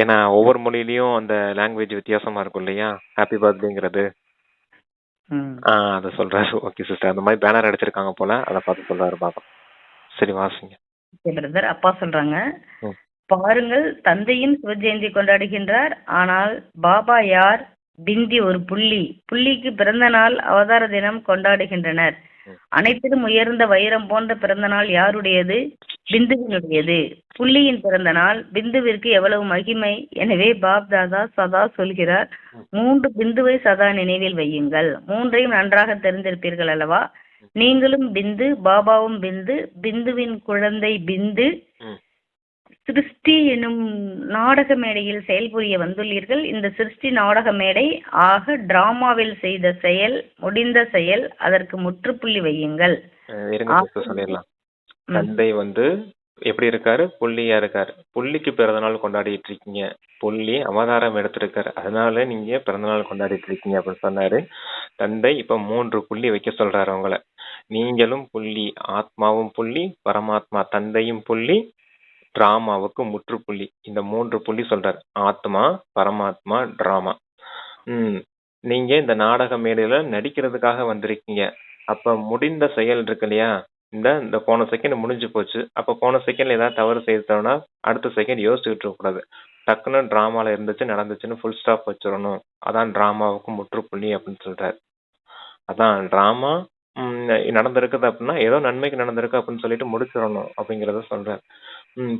ஏன்னா ஒவ்வொரு மொழியிலயும் அந்த லாங்குவேஜ் வித்தியாசமா இருக்கும் இல்லையா, ஹாப்பி பர்த்டேங்கிறது. அதை சொல்றாரு. ஓகே சிஸ்டர், அந்த மாதிரி பேனர் அடிச்சிருக்காங்க போல, அதை பார்த்து சொல்றாரு பாப்பா. சரி வாசிங்க பிரதர். அப்பா சொல்றாங்க, பாருங்கள் தந்தையும் சிவஜெயந்தி கொண்டாடுகின்றார். ஆனால் பாபா யார்? பிந்தி ஒரு புள்ளி. புள்ளிக்கு பிறந்த நாள் அவதார தினம் கொண்டாடுகின்றனர். அனைத்திலும் உயர்ந்த வைரம் போன்ற பிறந்த நாள் யாருடையது? பிந்துவினுடையது. புள்ளியின் பிறந்த நாள் பிந்துவிற்கு எவ்வளவு மகிமை! எனவே பாப் தாதா சதா சொல்கிறார், 3 பிந்துவை சதா நினைவில் வையுங்கள். 3ஐயும் நன்றாக தெரிந்திருப்பீர்கள் அல்லவா? நீங்களும் பிந்து, பாபாவும் பிந்து, பிந்துவின் குழந்தை பிந்து. சிருஷ்டி எனும் நாடக மேடையில் செயல்புரிய வந்துள்ளீர்கள். இந்த சிருஷ்டி நாடக மேடை ஆக டிராமாவில் செய்த செயல், முடிந்த செயல். அதற்கு முற்றுப்புள்ளி வையுங்கள். சொல்லிடலாம். தந்தை எப்படி இருக்காரு? புள்ளியா இருக்காரு. புள்ளிக்கு பிறந்தநாள் கொண்டாடிட்டு இருக்கீங்க. புள்ளி அவதாரம் எடுத்திருக்காரு, அதனால நீங்க பிறந்தநாள் கொண்டாடிட்டு இருக்கீங்க அப்படின்னு சொன்னாரு. தந்தை இப்ப 3 புள்ளி வைக்க சொல்றாரு அவங்கள. நீங்களும் புள்ளி, ஆத்மாவும் புள்ளி, பரமாத்மா தந்தையும் புள்ளி, டிராமாவுக்கு முற்றுப்புள்ளி. இந்த 3 புள்ளி சொல்றாரு. ஆத்மா, பரமாத்மா, டிராமா. நீங்க இந்த நாடக மேடையில நடிக்கிறதுக்காக வந்திருக்கீங்க. அப்ப முடிந்த செயல் இருக்கு இல்லையா, இந்த போன செகண்ட் முடிஞ்சு போச்சு. அப்ப போன செகண்ட்ல ஏதாவது தவறு செய்தோம்னா அடுத்த செகண்ட் யோசிச்சுட்டு இருக்க கூடாது. டக்குன்னு டிராமால இருந்துச்சு நடந்துச்சுன்னு ஃபுல் ஸ்டாப் வச்சிடணும். அதான் டிராமாவுக்கு முற்றுப்புள்ளி அப்படின்னு சொல்றாரு. அதான் டிராமா நடந்திருக்குது அப்படின்னா ஏதோ நன்மைக்கு நடந்திருக்கு அப்படின்னு சொல்லிட்டு முடிச்சிடணும் அப்படிங்கறத சொல்றாரு.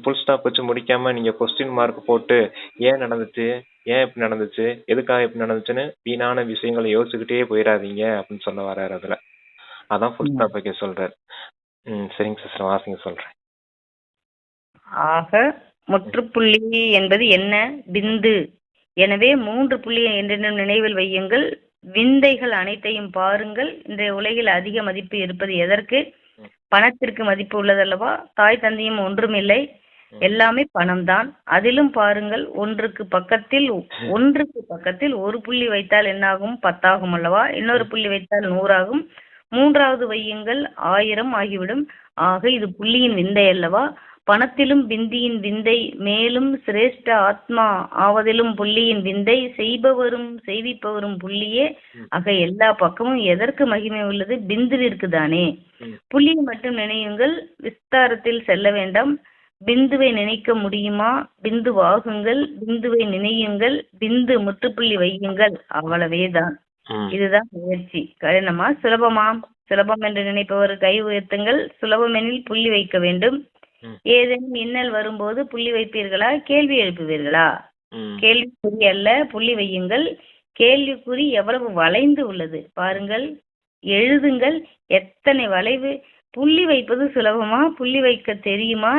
ஃபுல் ஸ்டாப் வச்சு முடிக்காம நீங்க கொஸ்டின் மார்க் போட்டு ஏன் நடந்துச்சு, ஏன் இப்படி நடந்துச்சு, எதுக்காக இப்படி நடந்துச்சுன்னு வீணான விஷயங்களை யோசிச்சுக்கிட்டே போயிடாதீங்க அப்படின்னு சொல்ல வர்றாரு அதுல. அதான் ஃபுல் ஸ்டாப் வைக்க சொல்றாரு. சரிங்க சிஸ்டர், வாசிங்க சொல்றேன். ஆக முற்றுப்புள்ளி என்பது என்ன? பிந்து. எனவே 3 புள்ளி என்றென்றும் நினைவில் வையுங்கள். விந்தைகள் அனைத்தையும் பாருங்கள். இன்றைய உலகில் அதிக மதிப்பு இருப்பது எதற்கு? பணத்திற்கு மதிப்பு உள்ளதல்லவா? தாய் தந்தையும் ஒன்றுமில்லை, எல்லாமே பணம்தான். அதிலும் பாருங்கள், ஒன்றுக்கு பக்கத்தில் ஒரு புள்ளி வைத்தால் என்னாகும்? 10 ஆகும் அல்லவா? இன்னொரு புள்ளி வைத்தால் 100 ஆகும். 3வது வையுங்கள், 1000 ஆகிவிடும். ஆக இது புள்ளியின் விந்தை அல்லவா? பணத்திலும் பிந்தியின் விந்தை, மேலும் சிரேஷ்ட ஆத்மா ஆவதிலும் புள்ளியின் விந்தை, செய்பவரும் செய்விப்பவரும் புள்ளியே. ஆக எல்லா பக்கமும் எதற்கு மகிமை உள்ளது? பிந்துவிற்கு தானே. புள்ளியை மட்டும் நினையுங்கள், விஸ்தாரத்தில் செல்ல வேண்டாம். பிந்துவை நினைக்க முடியுமா? பிந்துவாகுங்கள், பிந்துவை நினையுங்கள், பிந்து முற்றுப்புள்ளி வையுங்கள். அவ்வளவேதான். இதுதான் முயற்சி. கடினமா சுலபமா? சுலபம் என்று நினைப்பவர் கை உயர்த்துங்கள். சுலபம் எனில் புள்ளி வைக்க வேண்டும். ஏதேனும் இன்னல் வரும்போது புள்ளி வைப்பீர்களா? கேள்வி எழுப்புவீர்களா? கேள்விக்குறி அல்ல, புள்ளி வையுங்கள். கேள்விக்குறி எவ்வளவு வளைந்து உள்ளது பாருங்கள், எழுதுங்கள். எத்தனை வளைவு! புள்ளி வைப்பது சுலபமா? புள்ளி வைக்க தெரியுமா?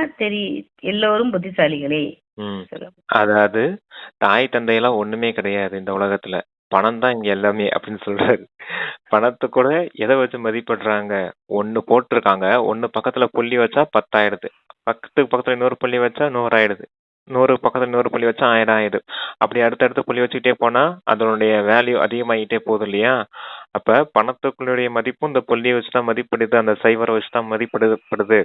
எல்லோரும் புத்திசாலிகளே. அதாவது தாய் தந்தையெல்லாம் ஒண்ணுமே கிடையாது இந்த உலகத்துல, பணம் தான் இங்க எல்லாமே அப்படின்னு சொல்றாரு. பணத்தை கூட எதை வச்சு மதிப்பிடுறாங்க? 1 போட்டிருக்காங்க, 1 பக்கத்துல புள்ளி வச்சா 10 ஆயிடுது, பக்கத்துல இன்னொரு புள்ளி வச்சா 100 ஆயிடுது, 100 பக்கத்துல இன்னொரு புள்ளி வச்சா 1000 ஆயிடுது. அப்படி அடுத்தடுத்து புள்ளி வச்சுக்கிட்டே போனா அதனுடைய வேல்யூ அதிகமாகிட்டே போகுது இல்லையா? அப்ப பணத்துக்குள்ளுடைய மதிப்பும் இந்த புள்ளியை வச்சுதான் மதிப்பிடுது, அந்த சைவரை வச்சுதான் மதிப்பிடப்படுது.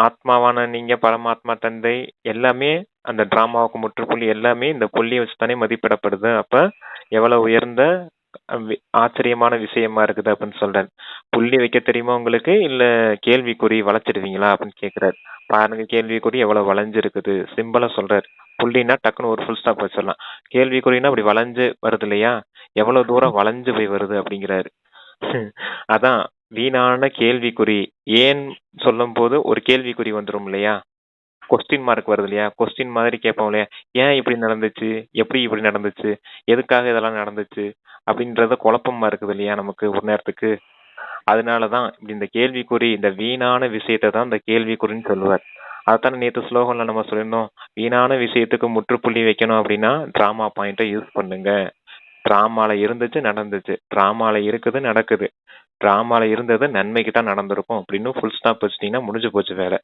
ஆத்மாவான நீங்க, பரமாத்மா தந்தை எல்லாமே அந்த டிராமாவுக்கு முற்றுப்புள்ளி எல்லாமே இந்த புள்ளியை வச்சுதானே மதிப்பிடப்படுது. அப்ப எவ்வளவு உயர்ந்த ஆச்சரியமான விஷயமா இருக்குது அப்படின்னு சொல்றேன். புள்ளி வைக்க தெரியுமா உங்களுக்கு, இல்ல கேள்விக்குறி வளைச்சிடுவீங்களா அப்படின்னு கேக்குறாரு. பாருங்க கேள்விக்குறி எவ்வளவு வளைஞ்சிருக்குது, சிம்பிளா சொல்றாரு. புள்ளினா டக்குன்னு ஒரு ஃபுல் ஸ்டாப் வச்சிடலாம். கேள்விக்குறினா அப்படி வளைஞ்சு வருது இல்லையா, எவ்வளவு தூரம் வளைஞ்சு போய் வருது அப்படிங்கிறாரு. அதான் வீணான கேள்விக்குறி. ஏன் சொல்லும் போது ஒரு கேள்விக்குறி வந்துரும் இல்லையா, கொஸ்டின் மார்க் வருது இல்லையா, கொஸ்டின் மாதிரி கேட்போம் இல்லையா, ஏன் இப்படி நடந்துச்சு, எப்படி இப்படி நடந்துச்சு, எதுக்காக இதெல்லாம் நடந்துச்சு அப்படின்றது குழப்பமா இருக்குது இல்லையா நமக்கு ஒரு நேரத்துக்கு. அதனாலதான் இப்படி இந்த கேள்விக்குறி, இந்த வீணான விஷயத்தை தான் இந்த கேள்விக்குறின்னு சொல்லுவார். அதைத்தானே நேற்று ஸ்லோகன்ல நம்ம சொல்லியிருந்தோம், வீணான விஷயத்துக்கு முற்றுப்புள்ளி வைக்கணும் அப்படின்னா டிராமா பாயிண்ட்டை யூஸ் பண்ணுங்க. டிராமால இருந்துச்சு நடந்துச்சு, டிராமால இருக்குது நடக்குது, டிராமால இருந்தது நன்மைக்கு தான் நடந்திருக்கும் அப்படின்னு ஃபுல் ஸ்டாப் வச்சிட்டீங்கன்னா முடிஞ்சு போச்சு வேலை.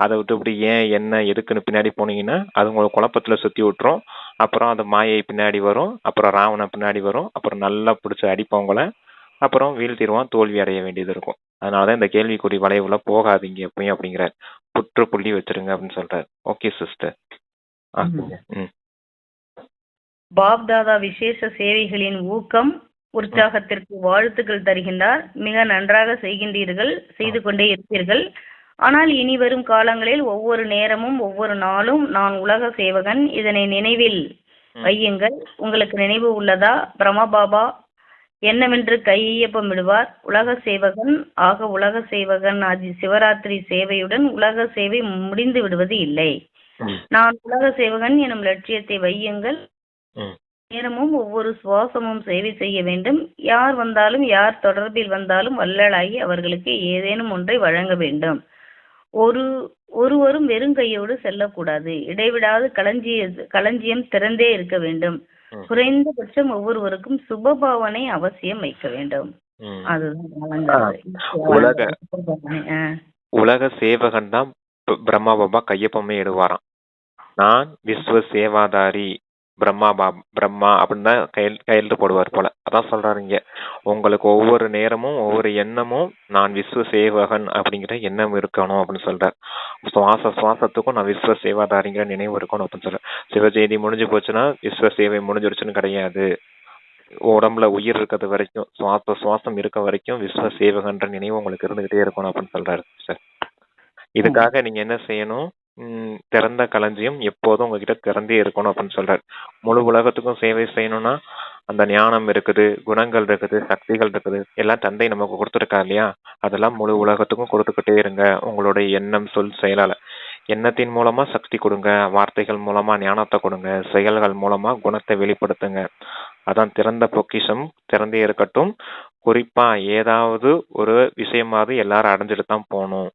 அதை விட்டு இப்படி ஏன் என்ன எதுக்குன்னு பின்னாடி போனீங்கன்னா அது உங்களை குழப்பத்துல சுத்தி விட்டுரும். அப்புறம் அந்த மாயை பின்னாடி வரும், அப்புறம் ராவணன் பின்னாடி வரும், அப்புறம் நல்லா பிடிச்சி அடிப்பவங்கள, அப்புறம் வீழ்த்திடுவான், தோல்வி அடைய வேண்டியது இருக்கும். அதனாலதான் இந்த கேள்விக்குறி வளைவுல போகாதீங்க எப்பயும் அப்படிங்கிறார். புற்றுப்புள்ளி வச்சிருங்க அப்படின்னு சொல்றாரு. Okay sister. பாப் தாதா விசேஷ சேவைகளின் ஊக்கம் உற்சாகத்திற்கு வாழ்த்துக்கள் தருகின்றார். மிக நன்றாக செய்கின்றீர்கள், செய்து கொண்டே இருப்பீர்கள். ஆனால் இனி வரும் காலங்களில் ஒவ்வொரு நேரமும் ஒவ்வொரு நாளும் நான் உலக சேவகன், இதனை நினைவில் வையுங்கள். உங்களுக்கு நினைவு உள்ளதா? பிரம்மா பாபா என்னவென்று கையொப்பமிடுவார். உலக சேவகன் ஆக உலக சேவகன் ஆதி சிவராத்திரி சேவையுடன் உலக சேவை முடிந்து விடுவது இல்லை. நான் உலக சேவகன் எனும் லட்சியத்தை வையுங்கள். நேரமும் ஒவ்வொரு சுவாசமும் சேவை செய்ய வேண்டும். யார் வந்தாலும் யார் தொடர்பில் வந்தாலும் வள்ளலாகி அவர்களுக்கு ஏதேனும் ஒன்றை வழங்க வேண்டும். ஒருவரும் வெறும் கையோடு செல்லக்கூடாது. இடைவிடாது களஞ்சியம் திறந்தே இருக்க வேண்டும். குறைந்தபட்சம் ஒவ்வொருவருக்கும் சுபபாவனை அவசியம் வைக்க வேண்டும். உலக சேவகன் தான் பிரம்மா பாபா கையொப்பமே இடுவாராம். நான் விஸ்வ சேவாதாரி பிரம்மா அப்படின்னு தான் கையெழுத்து போடுவார் போல. அதான் சொல்றாரு இங்க, உங்களுக்கு ஒவ்வொரு நேரமும் ஒவ்வொரு எண்ணமும் நான் விஸ்வ சேவகன் அப்படிங்கிற எண்ணம் இருக்கணும் அப்படின்னு சொல்றாரு. சுவாசத்துக்கும் நான் விஸ்வ சேவாதாரிங்கிற நினைவு இருக்கணும் அப்படின்னு சொல்றேன். சிவஜெயந்தி முடிஞ்சு போச்சுன்னா விஸ்வ சேவை முடிஞ்சிருச்சுன்னு கிடையாது. உடம்புல உயிர் இருக்கிறது வரைக்கும், சுவாசம் இருக்க வரைக்கும் விஸ்வ சேவகன்ற நினைவு உங்களுக்கு இருந்துகிட்டே இருக்கணும் அப்படின்னு சொல்றாரு சார். இதுக்காக நீங்க என்ன செய்யணும்? திறந்த களஞ்சியம் எப்போதும் உங்ககிட்ட திறந்தே இருக்கணும் அப்படின்னு சொல்றாரு. முழு உலகத்துக்கும் சேவை செய்யணும்னா அந்த ஞானம் இருக்குது, குணங்கள் இருக்குது, சக்திகள் இருக்குது, எல்லாம் தந்தை நமக்கு கொடுத்துருக்கா இல்லையா, அதெல்லாம் முழு உலகத்துக்கும் கொடுத்துக்கிட்டே இருங்க. உங்களுடைய எண்ணம் சொல் செயலால எண்ணத்தின் மூலமா சக்தி கொடுங்க, வார்த்தைகள் மூலமா ஞானத்தை கொடுங்க, செயல்கள் மூலமா குணத்தை வெளிப்படுத்துங்க. அதான் திறந்த பொக்கிஷம் திறந்தே இருக்கட்டும். குறிப்பா ஏதாவது ஒரு விஷயமாவது எல்லாரும் அடைஞ்சிட்டு தான் போகணும்.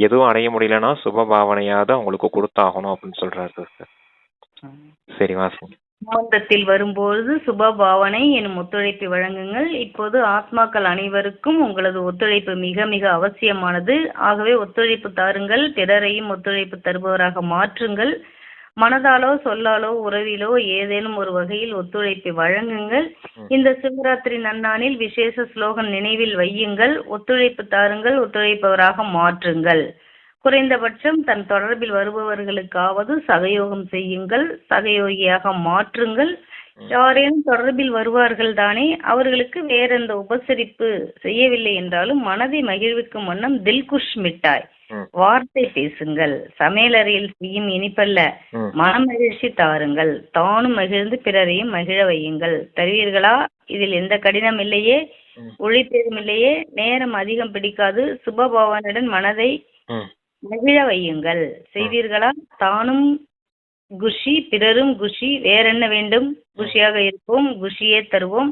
எதுவும் அடைய முடியலன்னா சுப பாவனையாவது அவங்களுக்கு கொடுத்தாகணும் அப்படின்னு சொல்றாரு. சரி வாசிங்க. சம்பந்தத்தில் வரும்போது சுப பாவனை எனும் ஒத்துழைப்பை வழங்குங்கள். இப்போது ஆத்மாக்கள் அனைவருக்கும் உங்களது ஒத்துழைப்பு மிக மிக அவசியமானது. ஆகவே ஒத்துழைப்பு தாருங்கள். பிறரையும் ஒத்துழைப்பு தருபவராக மாற்றுங்கள். மனதாலோ சொல்லாலோ உறவிலோ ஏதேனும் ஒரு வகையில் ஒத்துழைப்பை வழங்குங்கள். இந்த சிவராத்திரி நன்னாளில் விசேஷ ஸ்லோகன் நினைவில் வையுங்கள். ஒத்துழைப்பு தாருங்கள், ஒத்துழைப்பவராக மாற்றுங்கள். குறைந்தபட்சம் தன் தொடர்பில் வருபவர்களுக்காவது சகயோகம் செய்யுங்கள், சகயோகியாக மாற்றுங்கள். யாரேனும் தொடர்பில் வருவார்கள் தானே, அவர்களுக்கு வேறெந்த உபசரிப்பு செய்யவில்லை என்றாலும் மனதை மகிழ்விக்கும் வண்ணம் தில்குஷ் மிட்டாய் வார்த்தை பேசுங்கள். சமையலறையில் செய்யும் இனிப்பல்ல, மனமகிழ்ச்சி தாருங்கள். தானும் மகிழ்ந்து பிறரையும் மகிழ வையுங்கள். தருவீர்களா? இதில் எந்த கடினம் இல்லையே, உழைப்பேதும் இல்லையே, நேரம் அதிகம் பிடிக்காது. சுபபாவனுடன் மனதை மகிழ வையுங்கள். செய்வீர்களா? தானும் குஷி, பிறரும் குஷி. வேறென்ன வேண்டும்? குஷியாக இருப்போம், குஷியே தருவோம்.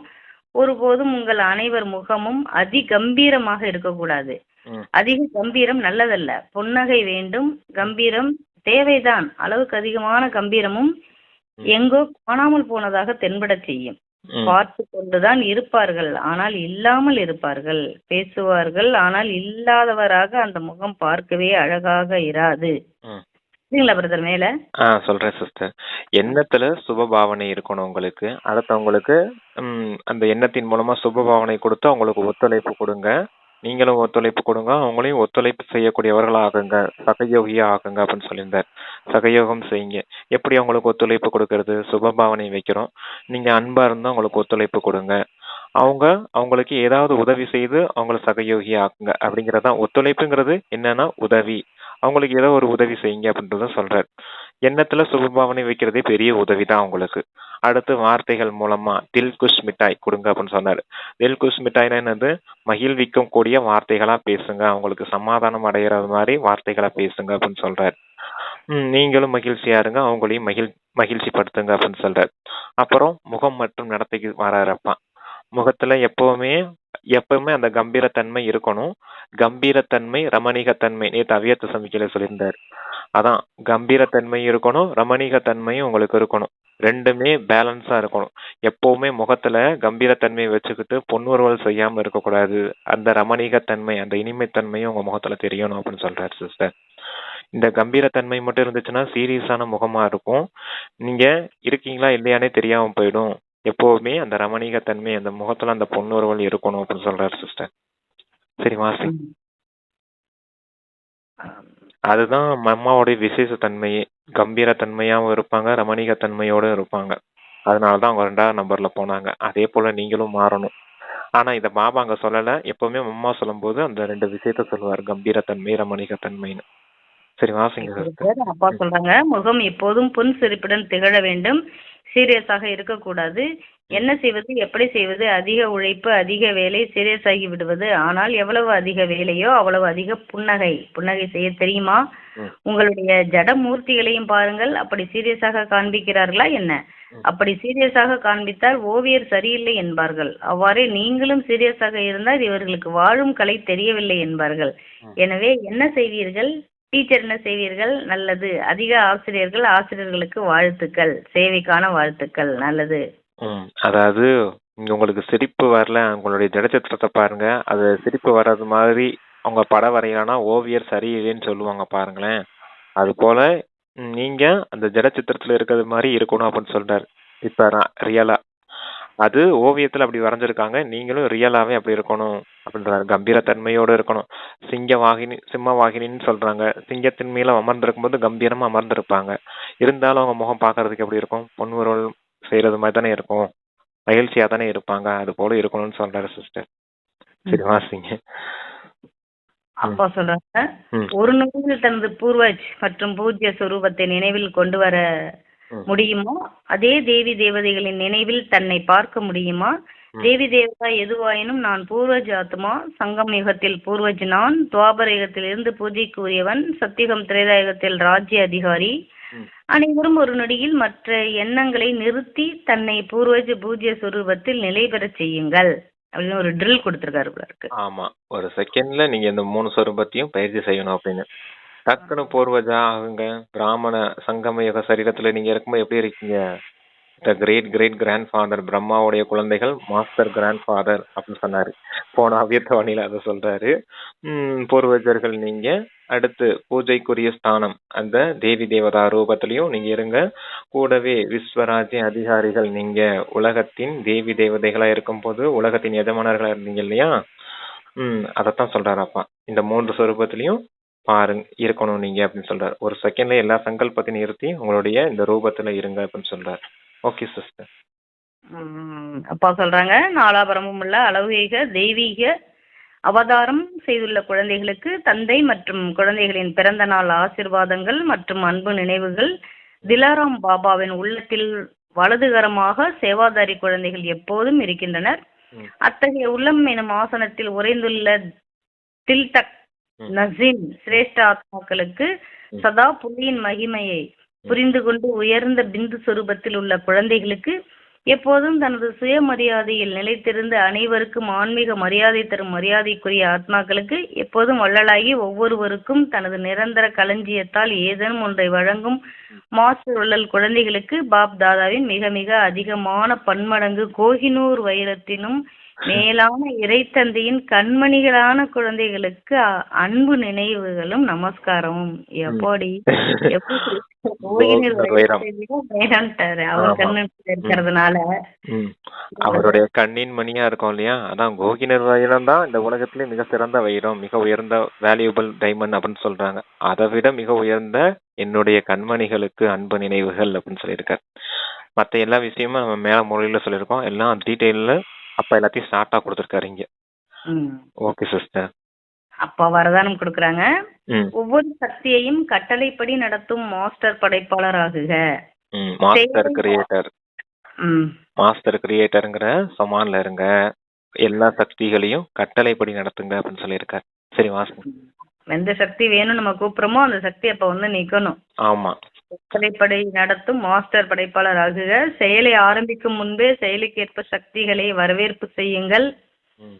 ஒருபோதும் உங்கள் அனைவர் முகமும் அதி கம்பீரமாக இருக்கக்கூடாது. அதிக கம்பீரம் நல்லதல்ல. புன்னகை வேண்டும். கம்பீரம் தேவைதான். அளவுக்கு அதிகமான கம்பீரமும் எங்கோ காணாமல் போனதாக தென்படச் செய்யும். பார்த்து கொண்டுதான் இருப்பார்கள், ஆனால் இல்லாமல் இருப்பார்கள். பேசுவார்கள், ஆனால் இல்லாதவராக அந்த முகம் பார்க்கவே அழகாக இராது. பிரதர் மேல சொல்றேன் சிஸ்டர். எண்ணத்துல சுபபாவனை இருக்கணும் உங்களுக்கு. அடுத்தவங்களுக்கு அந்த எண்ணத்தின் மூலமா சுபபாவனை கொடுத்து அவங்களுக்கு ஒத்துழைப்பு கொடுங்க. நீங்களும் ஒத்துழைப்பு கொடுங்க, அவங்களையும் ஒத்துழைப்பு செய்யக்கூடியவர்கள் ஆகுங்க, சகயோகியா ஆகுங்க அப்படின்னு சொல்லியிருந்தார். சகயோகம் செய்யுங்க. எப்படி அவங்களுக்கு ஒத்துழைப்பு கொடுக்கறது? சுபபாவனை வைக்கிறோம். நீங்க அன்பா இருந்தா அவங்களுக்கு ஒத்துழைப்பு கொடுங்க. அவங்களுக்கு ஏதாவது உதவி செய்து அவங்கள சகயோகி ஆக்குங்க. அப்படிங்கறதான் ஒத்துழைப்புங்கிறது. என்னன்னா உதவி. அவங்களுக்கு ஏதோ ஒரு உதவி செய்யுங்க அப்படின்றத சொல்றாரு. எண்ணத்துல சுபபாவனை வைக்கிறதே பெரிய உதவி தான் அவங்களுக்கு. அடுத்து வார்த்தைகள் மூலமா தில்குஷ் மிட்டாய் கொடுங்க அப்படின்னு சொன்னாரு. தில்குஷ் மிட்டாய்னா என்னது? மகிழ்விக்கும் கூடிய வார்த்தைகளா பேசுங்க. அவங்களுக்கு சமாதானம் அடைகிற மாதிரி வார்த்தைகளா பேசுங்க அப்படின்னு சொல்றாரு. நீங்களும் மகிழ்ச்சியா இருங்க, அவங்களையும் மகிழ்ச்சி படுத்துங்க அப்படின்னு சொல்றாரு. அப்புறம் முகம் மற்றும் நடத்தைக்கு வராரப்பா. முகத்துல எப்பவுமே அந்த கம்பீரத்தன்மை இருக்கணும். கம்பீரத்தன்மை, ரமணீகத்தன்மை நேற்று அவ்வியத்த சமிக்கையில சொல்லியிருந்தாரு. அதான் கம்பீரத்தன்மை இருக்கணும், ரமணீகத்தன்மையும் உங்களுக்கு இருக்கணும். ரெண்டுமே பேலன்ஸா இருக்கணும். எப்பவுமே முகத்துல கம்பீரத்தன்மையை வச்சுக்கிட்டு பொன்னுருவல் செய்யாம இருக்கக்கூடாது. அந்த ரமணீகத்தன்மை, அந்த இனிமைத்தன்மையும் உங்க முகத்துல தெரியணும் அப்படின்னு சொல்றாரு சிஸ்டர். இந்த கம்பீரத்தன்மை மட்டும் இருந்துச்சுன்னா சீரியஸான முகமா இருக்கும். நீங்க இருக்கீங்களா இல்லையானே தெரியாம போயிடும். எப்பவுமே அந்த ரமணீகத்தன்மை, அந்த முகத்துல அந்த பொன்னுருவல் இருக்கணும் அப்படின்னு சொல்றாரு சிஸ்டர். சரி வாசி. அதுதான் அம்மாவுடைய விசேஷ தன்மையே. கம்பீரத்தன்மையாவும் இருப்பாங்க, ரமணீகத்தன்மையோட இருப்பாங்க. அதனாலதான் அவங்க 2வது நம்பர்ல போனாங்க. அதே போல நீங்களும் மாறணும். ஆனா இத பாபா அங்க சொல்லல. எப்பவுமே அம்மா சொல்லும் போது அந்த 2 விஷயத்த சொல்லுவார், கம்பீரத்தன்மை, ரமணீகத்தன்மைன்னு. சரி வாசிங்க சிஸ்டர். அப்பா சொல்றாங்க, முகம் எப்போதும் புன் சிரிப்புடன் திகழ வேண்டும், சீரியஸாக இருக்கக்கூடாது. என்ன செய்வது, எப்படி செய்வது, அதிக உழைப்பு, அதிக வேலை, சீரியஸ் ஆகி விடுவது. ஆனால் எவ்வளவு அதிக வேலையோ அவ்வளவு அதிக புன்னகை செய்ய தெரியுமா? உங்களுடைய ஜட மூர்த்திகளையும் பாருங்கள், அப்படி சீரியஸாக காண்பிக்கிறார்களா என்ன? அப்படி சீரியஸாக காண்பித்தால் ஓவியர் சரியில்லை என்பார்கள். அவ்வாறே நீங்களும் சீரியஸாக இருந்தால் இவர்களுக்கு வாழும் கலை தெரியவில்லை என்பார்கள். எனவே என்ன செய்வீர்கள்? டீச்சர் என்ன செய்வீர்கள்? நல்லது. அதிக ஆசிரியர்களுக்கு வாழ்த்துக்கள், சேவைக்கான வாழ்த்துக்கள். நல்லது. அதாவது உங்களுக்கு சிரிப்பு வரல, உங்களுடைய ஜடச்சித்திரத்தை பாருங்க. அது சிரிப்பு வர்றது மாதிரி அவங்க படம் வரையலானா ஓவியர் சரியில்லைன்னு சொல்லுவாங்க பாருங்களேன். அது போல நீங்க அந்த ஜடச்சித்திரத்துல இருக்கிறது மாதிரி இருக்கணும் அப்படின்னு சொல்றாரு. இப்ப ரியலா அது ஓவியத்துல அப்படி வரைஞ்சிருக்காங்க, நீங்களும் ரியலாவே அப்படி இருக்கணும் அப்படின்றாரு. கம்பீரத்தன்மையோட இருக்கணும். சிம்ம வாகினின்னு சொல்றாங்க. சிங்கத்தின் மேல அமர்ந்திருக்கும் போது கம்பீரமா அமர்ந்திருப்பாங்க. இருந்தாலும் அவங்க முகம் பாக்குறதுக்கு எப்படி இருக்கும்? பொன்முருவல் செய்யறது மாதிரி தானே இருக்கும், மகிழ்ச்சியா தானே இருப்பாங்க. அது போல இருக்கணும்னு சொல்றாரு சிஸ்டர். சரி வாசிங்க. அப்பா சொல்றாங்க, ஒரு நொடியில் தனது பூர்வஜ் மற்றும் பூஜ்ய சுரூபத்தை நினைவில் கொண்டு வர முடியுமோ அதே தேவி தேவதைகளின் நினைவில் தன்னை பார்க்க முடியுமா? தேவி தேவதா எதுவாயினும் நான் பூர்வஜ் ஆத்மா. சங்கம் யுகத்தில் பூர்வஜ் நான், துவாபர யுகத்திலிருந்து பூஜைக்கு உரியவன், சத்தியுகம் திரேதாயுகத்தில் ராஜ்ய அதிகாரி. அனைவரும் ஒரு நொடியில் மற்ற எண்ணங்களை நிறுத்தி தன்னை பூர்வஜ பூஜ்ய சுரூபத்தில் நிலை பெற செய்யுங்கள் அப்படின்னு ஒரு ட்ரில் கொடுத்திருக்காரு. ஆமா, ஒரு செகண்ட்ல நீங்க இந்த 3 சொரூபத்தையும் பயிற்சி செய்யணும் அப்படின்னு. டக்குனு பூர்வஜா ஆகுங்க. பிராமண சங்கம யுக சரீரத்துல நீங்க இருக்கும்போது எப்படி இருக்கீங்க? The great great grandfather, பிரம்மாவுடைய குழந்தைகள், மாஸ்டர் கிராண்ட் ஃபாதர் அப்படின்னு சொன்னாரு. போன அவ்வியத்தவாணியில அதை சொல்றாரு. பூர்வஜர்கள் நீங்க. அடுத்து பூஜைக்குரிய ஸ்தானம் அந்த தேவி தேவதா ரூபத்திலையும் நீங்க இருங்க. கூடவே விஸ்வராஜ்ய அதிகாரிகள் நீங்க. உலகத்தின் தேவி தேவதைகளா இருக்கும் போது உலகத்தின் எஜமானர்களா இருந்தீங்க இல்லையா? அதத்தான் சொல்றாராப்பா. இந்த 3 சொரூபத்திலையும் பாருங்க இருக்கணும் நீங்க அப்படின்னு சொல்றாரு. ஒரு செகண்ட்ல எல்லா சங்கல்பத்தையும் நிறுத்தி உங்களுடைய இந்த ரூபத்துல இருங்க அப்படின்னு சொல்றாரு. Okay sister. அப்பா சொல்றாங்க, நாலாபரமும் உள்ள அலௌகிக தெய்வீக அவதாரம் செய்துள்ள குழந்தைகளுக்கு தந்தை மற்றும் குழந்தைகளின் பிறந்த நாள் ஆசிர்வாதங்கள் மற்றும் அன்பு நினைவுகள். திலாராம் பாபாவின் உள்ளத்தில் வலதுகரமாக சேவாதாரி குழந்தைகள் எப்போதும் இருக்கின்றனர். அத்தகைய உள்ளம் எனும் ஆசனத்தில் உறைந்துள்ள தில்தக் நசீம் சிரேஷ்ட ஆத்மாக்களுக்கு சதா புலியின் மகிமையை புரிந்து கொண்டு உயர்ந்த பிந்து சொரூபத்தில் உள்ள குழந்தைகளுக்கு எப்போதும் தனது சுயமரியாதையில் நிலைத்திருந்து அனைவருக்கும் ஆன்மீக மரியாதை தரும் மரியாதைக்குரிய ஆத்மாக்களுக்கு எப்போதும் வள்ளலாகி ஒவ்வொருவருக்கும் தனது நிரந்தர களஞ்சியத்தால் ஏதேனும் ஒன்றை வழங்கும் மாஸ்டர் உள்ளல் குழந்தைகளுக்கு பாப் தாதாவின் மிக மிக அதிகமான பன்மடங்கு கோஹினூர் வைரத்தினும் மேலான இறைத்தந்தையின் கண்மணிகளான குழந்தைகளுக்கு அன்பு நினைவுகளும் நமஸ்காரமும். எப்படி இருக்கிறதுனால அவருடைய கண்ணின் மணியா இருக்கும் இல்லையா? அதான் கோகினர் வைரம் தான் இந்த உலகத்திலே மிக சிறந்த வைரம், மிக உயர்ந்த வேல்யூபிள் டைமண்ட் அப்படின்னு சொல்றாங்க. அதை விட மிக உயர்ந்த என்னுடைய கண்மணிகளுக்கு அன்பு நினைவுகள் அப்படின்னு சொல்லியிருக்காரு. மற்ற எல்லா விஷயமும் நம்ம மேல மொழியில சொல்லியிருக்கோம். எல்லாம் டீட்டெயில்ல அப்ப எல்லாத்தையும் ஸ்டார்ட்டா கொடுத்துருக்காரு இங்க. Okay sister. அப்பா வரதானம் கொடுக்கறாங்க. ஒவ்வொரு சக்தியையும் கட்டளைப்படி நடத்தும் மாஸ்டர் படைப்பாளர் ஆகுக. மாஸ்டர் கிரியேட்டர்ங்கிற சமான்ல இருங்க. எல்லா சக்திகளையும் கட்டளைப்படி நடத்துங்க அப்படின்னு சொல்லியிருக்காரு. சரி வாசம். எந்த சக்தி வேணும் நம்ம கூப்பிடுறோமோ அந்த சக்தி அப்ப வந்து நிக்கணும். ஆமா. கட்டளைப்படை நடத்தும் மாஸ்டர் படைப்பாளர் ஆகுக. செயலை ஆரம்பிக்கும் முன்பே செயலுக்கேற்ப சக்திகளை வரவேற்பு செய்யுங்கள். ம்.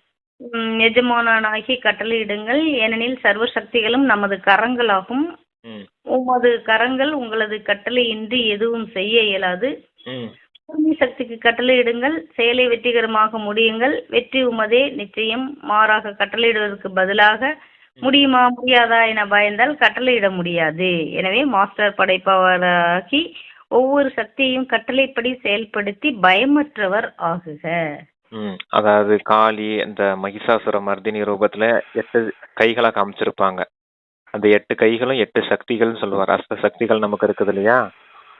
எஜமானாகி கட்டளையிடுங்கள். ஏனெனில் சர்வ சக்திகளும் நமது கரங்களாகும். ம். உமது கரங்கள் உங்களது கட்டளையின்றி எதுவும் செய்ய இயலாது. ம். பூமி சக்திக்கு கட்டளையிடுங்கள். செயலை வெற்றிகரமாக முடியுங்கள். வெற்றி உமதே நிச்சயம். மாறாக கட்டளையிடுவதற்கு பதிலாக முடியுமா முடியாதா என பயந்தால் கட்டளையிட முடியாது. எனவே மாஸ்டர் படைப்பவராகி ஒவ்வொரு சக்தியையும் கட்டளைப்படி செயல்படுத்தி பயமற்றவர் ஆகுக. அதாவது காளி அந்த மகிஷாசுர மர்தினி ரூபத்துல 8 கைகளை காமிச்சிருப்பாங்க. அந்த 8 கைகளும் 8 சக்திகள்னு சொல்லுவார். அஷ்ட சக்திகள் நமக்கு இருக்குது இல்லையா,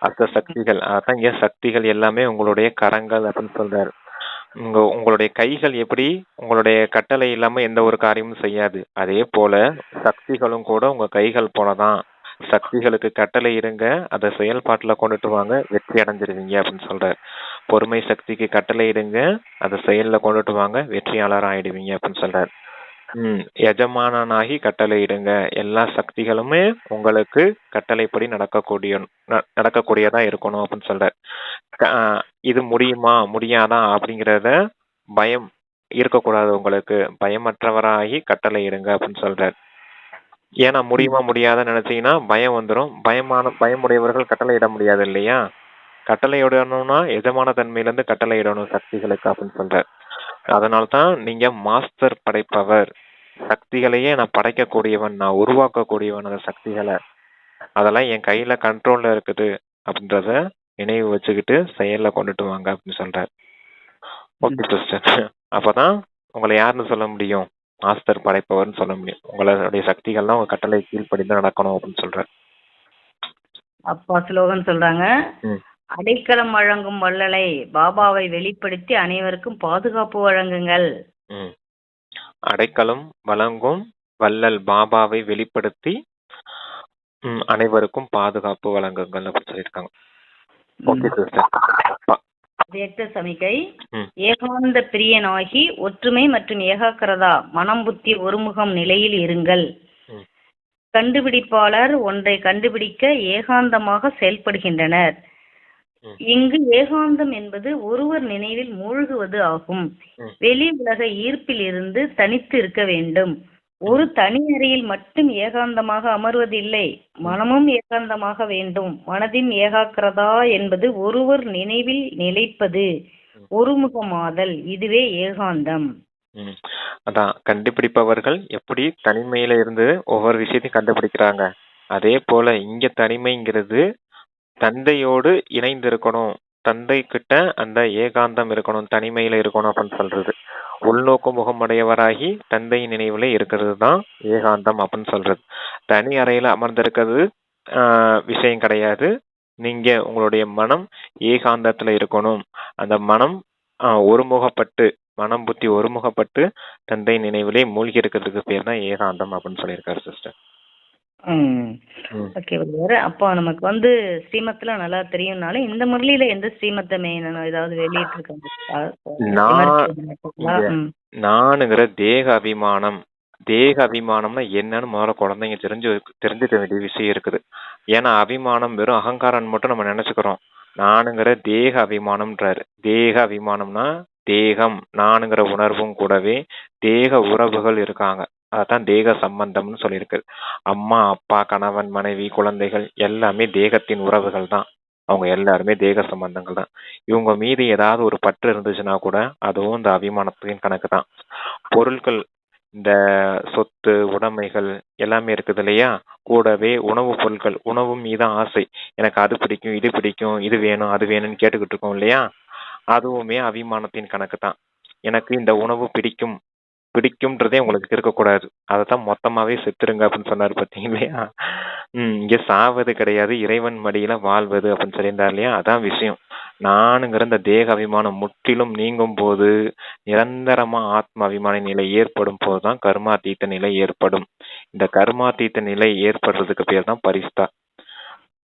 அஷ்ட சக்திகள். அதான் இங்க சக்திகள் எல்லாமே உங்களுடைய கரங்கள் அப்படின்னு சொல்றாரு. உங்களுடைய கைகள் எப்படி உங்களுடைய கட்டளை இல்லாம எந்த ஒரு காரியமும் செய்யாது, அதே போல சக்திகளும் கூட உங்க கைகள் போலதான். சக்திகளுக்கு கட்டளை இருங்க, அதை செயல்பாட்டுல கொண்டுட்டு வாங்க, வெற்றி அடைஞ்சிருவீங்க அப்படின்னு சொல்றாரு. பொறுமை சக்திக்கு கட்டளை இடுங்க, அதை செயல்ல கொண்டுட்டு வாங்க, வெற்றியாளர் ஆயிடுவீங்க அப்படின்னு சொல்றாரு. எஜமானனாகி கட்டளை இடுங்க, எல்லா சக்திகளுமே உங்களுக்கு கட்டளைப்படி நடக்கக்கூடியதா இருக்கணும் அப்படின்னு சொல்றாரு. இது முடியுமா முடியாதா அப்படிங்கிறத பயம் இருக்கக்கூடாது, உங்களுக்கு பயமற்றவராகி கட்டளை இடுங்க அப்படின்னு சொல்றாரு. ஏன்னா முடியுமா முடியாத நினைச்சீங்கன்னா பயம் வந்துடும். பயமுடையவர்கள் கட்டளை இட முடியாது இல்லையா. கட்டளை இடணும்னா எஜமான தன்மையிலிருந்து கட்டளை இடணும் சக்திகளுக்கு அப்படின்னு சொல்றாரு. அதனால்தான் நீங்க மாஸ்டர் படைப்பவர், சக்திகளையே நான் படைக்கக்கூடியவன், நான் உருவாக்கக்கூடியவன். அந்த சக்திகளை அதெல்லாம் என் கையில கண்ட்ரோல்ல இருக்குது அப்படின்றத நினைவு வச்சுக்கிட்டு செயல்ல கொண்டுட்டு வாங்க அப்படின்னு சொல்றாரு. ஓகே சிஸ்டர், அப்பதான் உங்களை யாருன்னு சொல்ல முடியும், மாஸ்டர் படைப்பவர்னு சொல்ல முடியும். உங்களுடைய சக்திகள்லாம் உங்க கட்டளை கீழ்ப்படிந்து நடக்கணும் அப்படின்னு சொல்றாரு. அப்பா ஸ்லோகன் சொல்றாங்க, அடைக்கலம் வழங்கும் வள்ளலை பாபாவை வெளிப்படுத்தி அனைவருக்கும் பாதுகாப்பு வழங்குங்கள். அடைக்கலம் வழங்கும் வள்ளல் பாபாவை வெளிப்படுத்தி அனைவருக்கும் பாதுகாப்பு வழங்குங்கள் அப்படின்னு சொல்லியிருக்காங்க. Okay sister. சமிகை ஏகாந்த பிரியனாகி ஒற்றுமை மற்றும் ஏகாக்கிரதா மனம் புத்தி ஒருமுகம் நிலையில் இருங்கள். கண்டுபிடிப்பாளர் ஒன்றை கண்டுபிடிக்க ஏகாந்தமாக செயல்படுகின்றனர். இங்கு ஏகாந்தம் என்பது ஒருவர் நினைவில் மூழ்குவது ஆகும். வெளி உலக ஈர்ப்பில் இருந்து தனித்து இருக்க வேண்டும். ஒரு தனி அறையில் மட்டும் ஏகாந்தமாக அமர்வதில்லை, மனமும் ஏகாந்தமாக வேண்டும். மனதின் ஏகாக்கிரதா என்பது ஒருவர் நினைவில் நிலைப்பது, ஒருமுகமாதல், இதுவே ஏகாந்தம். அதான் கண்டுபிடிப்பவர்கள் எப்படி தனிமையில இருந்து ஒவ்வொரு விஷயத்தையும் கண்டுபிடிக்கிறாங்க, அதே போல இங்க தனிமைங்கிறது தந்தையோடு இணைந்து இருக்கணும், தந்தை கிட்ட அந்த ஏகாந்தம் இருக்கணும், தனிமையில இருக்கணும் அப்படின்னு சொல்றது. உள்நோக்கு முகமுடையவராகி தந்தையின் நினைவுல இருக்கிறது தான் ஏகாந்தம் அப்படின்னு சொல்றது. தனி அறையில அமர்ந்திருக்கிறது விஷயம் கிடையாது. நீங்க உங்களுடைய மனம் ஏகாந்தத்துல இருக்கணும். அந்த மனம் ஒருமுகப்பட்டு, மனம் புத்தி ஒருமுகப்பட்டு தந்தை நினைவிலே மூழ்கி இருக்கிறதுக்கு பேர் தான் ஏகாந்தம் அப்படின்னு சொல்லியிருக்காரு சிஸ்டர். ஓகே, அப்போ நமக்கு வந்து ஸ்ரீமத்ல நல்லா தெரியும்னாலும் இந்த முரளியில எந்த ஸ்ரீமத்தை ஏதாவது வெளியிட்டு இருக்காங்க? நானுங்கிற தேக அபிமானம். தேக அபிமானம்னா என்னன்னு முதல்ல குழந்தைங்க தெரிஞ்சுக்க வேண்டிய விஷயம் இருக்குது. ஏன்னா அபிமானம் வெறும் அகங்காரம் மட்டும் நம்ம நினைச்சுக்கிறோம். நானுங்கிற தேக அபிமானம்ன்றாரு. தேக அபிமானம்னா தேகம், நானுங்கிற உணர்வும் கூடவே தேக உறவுகள் இருக்காங்க, அதான் தேக சம்பந்தம்னு சொல்லியிருக்கு. அம்மா அப்பா கணவன் மனைவி குழந்தைகள் எல்லாமே தேகத்தின் உறவுகள் தான். அவங்க எல்லாருமே தேக சம்பந்தங்கள் தான். இவங்க மீது ஏதாவது ஒரு பற்று இருந்துச்சுன்னா கூட அதுவும் இந்த அபிமானத்தின் கணக்கு தான். பொருட்கள், இந்த சொத்து உடைமைகள் எல்லாமே இருக்குது இல்லையா, கூடவே உணவு பொருட்கள், உணவு மீது ஆசை, எனக்கு அது பிடிக்கும் இது பிடிக்கும் இது வேணும் அது வேணும்னு கேட்டுக்கிட்டு இருக்கோம் இல்லையா, அதுவுமே அபிமானத்தின் கணக்கு தான். எனக்கு இந்த உணவு பிடிக்கும்ன்றதே உங்களுக்கு இருக்கக்கூடாது, அதைத்தான் மொத்தமாவே செத்துருங்க அப்படின்னு சொன்னாரு பார்த்தீங்க இல்லையா. இங்க சாவது கிடையாது, இறைவன் மடியில வாழ்வது அப்படின்னு சொல்லியிருந்தார் இல்லையா. அதான் விஷயம். நானுங்கிற இந்த தேக அபிமானம் முற்றிலும் நீங்கும் போது நிரந்தரமா ஆத்ம அபிமான நிலை ஏற்படும் போதுதான் கர்மாத்தீத்த நிலை ஏற்படும். இந்த கர்மாத்தீத்த நிலை ஏற்படுறதுக்கு பேர் தான் பரிஸ்தா.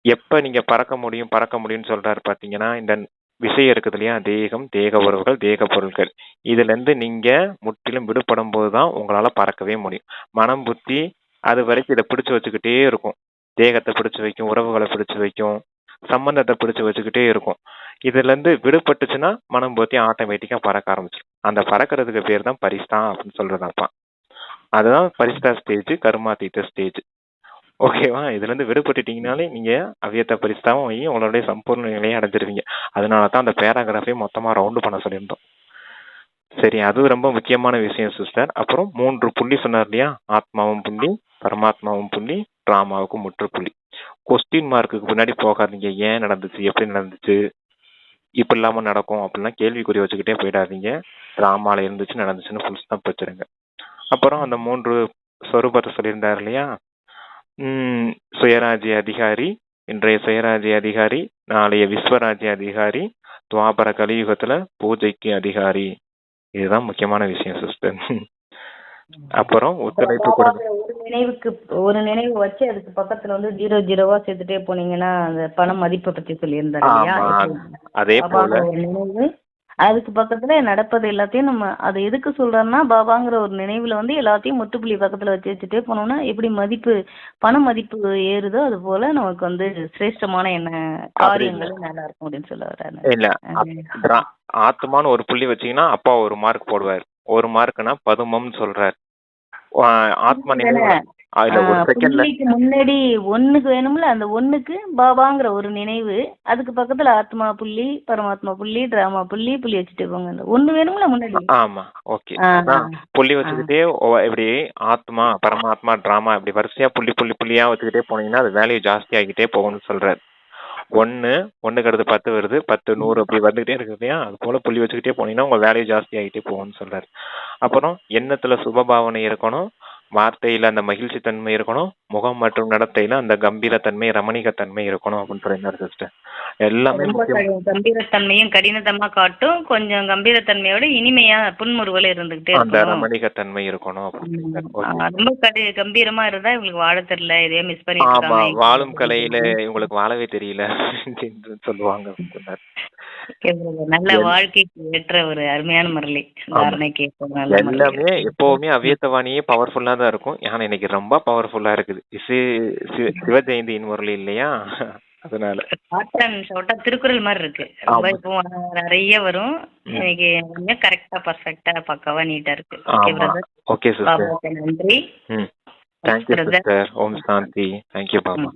எப்ப நீங்க பறக்க முடியும்னு சொல்றாரு பாத்தீங்கன்னா, இந்த விஷயம் இருக்குது இல்லையா, தேகம், தேக உறவுகள், தேக பொருட்கள், இதுல இருந்து நீங்க முற்றிலும் விடுபடும் போதுதான் உங்களால பறக்கவே முடியும். மனம் புத்தி அது வரைக்கும் இதை பிடிச்சு வச்சுக்கிட்டே இருக்கும். தேகத்தை பிடிச்சு வைக்கும், உறவுகளை பிடிச்சு வைக்கும், சம்பந்தத்தை பிடிச்சு வச்சுக்கிட்டே இருக்கும். இதுல இருந்து விடுபட்டுச்சுன்னா மனம் போத்தி ஆட்டோமேட்டிக்கா பறக்க ஆரம்பிச்சிடும். அந்த பறக்கிறதுக்கு பேர் தான் பரிஸ்தா அப்படின்னு சொல்றதாப்பா. அதுதான் பரிஸ்தா ஸ்டேஜ், கர்மாதீத ஸ்டேஜ். ஓகேவா? இதுல இருந்து விடுபட்டுட்டீங்கனாலே நீங்க அவ்வியத்த பரிஸ்தாவும் உங்களுடைய சம்பூர்ண நிலையை அடைஞ்சிருவீங்க. அதனால தான் அந்த பேராகிராஃபை மொத்தமா ரவுண்டு பண்ண சொல்லியிருந்தோம். சரி, அது ரொம்ப முக்கியமான விஷயம் சிஸ்டர். அப்புறம் 3 புள்ளி சொன்னார் இல்லையா? ஆத்மாவும் புள்ளி, பரமாத்மாவும் புள்ளி, டிராமாவுக்கு முற்றுப்புள்ளி. கொஸ்டின் மார்க்குக்கு பின்னாடி போகாதீங்க. ஏன் நடந்துச்சு, எப்படி நடந்துச்சு, இப்படி இல்லாம நடக்கும் அப்படிலாம் கேள்விக்குறி வச்சுக்கிட்டே போயிடாதீங்க. டிராமால இருந்துச்சு நடந்துச்சுன்னு ஃபுல் ஸ்டாப் வச்சிருங்க. அப்புறம் அந்த 3 சொரூபத்தை சொல்லியிருந்தார் இல்லையா? சுயராஜ்ய அதிகாரி, இன்றைய சுயராஜ்ய அதிகாரி, நாளைய விஸ்வராஜ்ய அதிகாரி, துவாபர கலியுகத்துல பூஜைக்கு அதிகாரி. இதுதான் முக்கியமான விஷயம் சிஸ்டர். அப்புறம் ஒத்துழைப்பு கொடுங்க. ஒரு நினைவு வச்சு அதுக்கு பக்கத்துல வந்து 0 சேர்த்துட்டே போனீங்கன்னா அந்த பண மதிப்பை பத்தி சொல்லியிருந்தாரு இல்லையா? அதே போல நினைவு அதுக்கு பக்கத்துல நடப்பது எல்லாத்தையும் நம்ம அதை எதுக்கு சொல்றோம்னா பாபாங்கிற ஒரு நினைவுல வந்து எல்லாத்தையும் முற்றுப்புள்ளி பக்கத்துல வச்சுட்டே போனோம்னா எப்படி மதிப்பு பண மதிப்பு ஏறுதோ அது போல நமக்கு வந்து சிரேஷ்டமான என்ன காரியங்கள் நல்லா இருக்கும் அப்படின்னு சொல்ல வர்றாரு. இல்ல, ஆத்மான்னு ஒரு புள்ளி வச்சீங்கன்னா அப்பா ஒரு மார்க் போடுவார். ஒரு மார்க்னா பதுமம்னு சொல்றாரு. ஆத்மா நினைவு புள்ளிக்கு முன்னாடி ஒண்ணுக்கு வேணும்ல, அந்த ஒண்ணுக்கு பாபாங்கிற ஒரு நினைவு, அதுக்கு பக்கத்துல ஆத்மா புள்ளி, பரமாத்மா புள்ளி, டிராமா புள்ளி வச்சுட்டு போங்க. அந்த ஒண்ணு வேணும்ல முன்னாடி. ஆமா, ஓகே. புள்ளி வச்சுக்கிட்டே இப்படி ஆத்மா, பரமாத்மா, டிராமா இப்படி வரிசையா புள்ளி புள்ளி புள்ளியா வச்சுக்கிட்டே போனீங்கன்னா அது வேல்யூ ஜாஸ்தி ஆகிட்டே போகும்னு சொல்றாரு. 1 அடுத்து 10 வருது, 10 100 அப்படி வந்துகிட்டே இருக்கு இல்லையா? அது போல புள்ளி வச்சுக்கிட்டே போனீங்கன்னா உங்க வேல்யூ ஜாஸ்தி ஆகிட்டே போகும்னு சொல்றாரு. அப்புறம் எண்ணத்துல சுபபாவனை இருக்கணும், வார்த்தையில அந்த மகிழ்ச்சி தன்மை இருக்கணும், முகம் மற்றும் நடத்தையில அந்த கம்பீரத்தன்மை, ரமணிகத்தன்மை இருக்கணும் அப்படின்னு சொல்லியிருந்தாரு சிஸ்டர். எல்லாமே கம்பீரத்தன்மையும் கடினத்தமா காட்டும், கொஞ்சம் கம்பீரத்தன்மையோட இனிமையா புன்முறுவல் இருந்துகிட்டே அந்த ரமணிகத்தன்மை இருக்கணும். ரொம்ப கம்பீரமா இருந்தா இவங்களுக்கு வாழ தெரியல, இதே மிஸ் பண்ணிட்டு வாழும் கலையில இவங்களுக்கு வாழவே தெரியல சொல்லுவாங்க. நல்ல வாழ்க்கைக்கு ஏற்ற ஒரு அருமையான முரளி தாரணைக்கு எல்லாமே எப்பவுமே அவ்வியத்தவாணியே பவர்ஃபுல்லா தான் இருக்கும். ஆனா இன்னைக்கு ரொம்ப பவர்ஃபுல்லா இருக்குது. சிவ ஜெயந்தியின் முரளி இல்லையா? அதனால திருக்குறள் மாதிரி இருக்கு. ரொம்ப இப்போ நிறைய வரும். இன்னைக்கு கரெக்டா பர்ஃபெக்டா பக்காவா நீட்டா இருக்கு. ஓகே சிஸ்டர், நன்றி. Thank you sister. Om Shanti. Thank you Baba.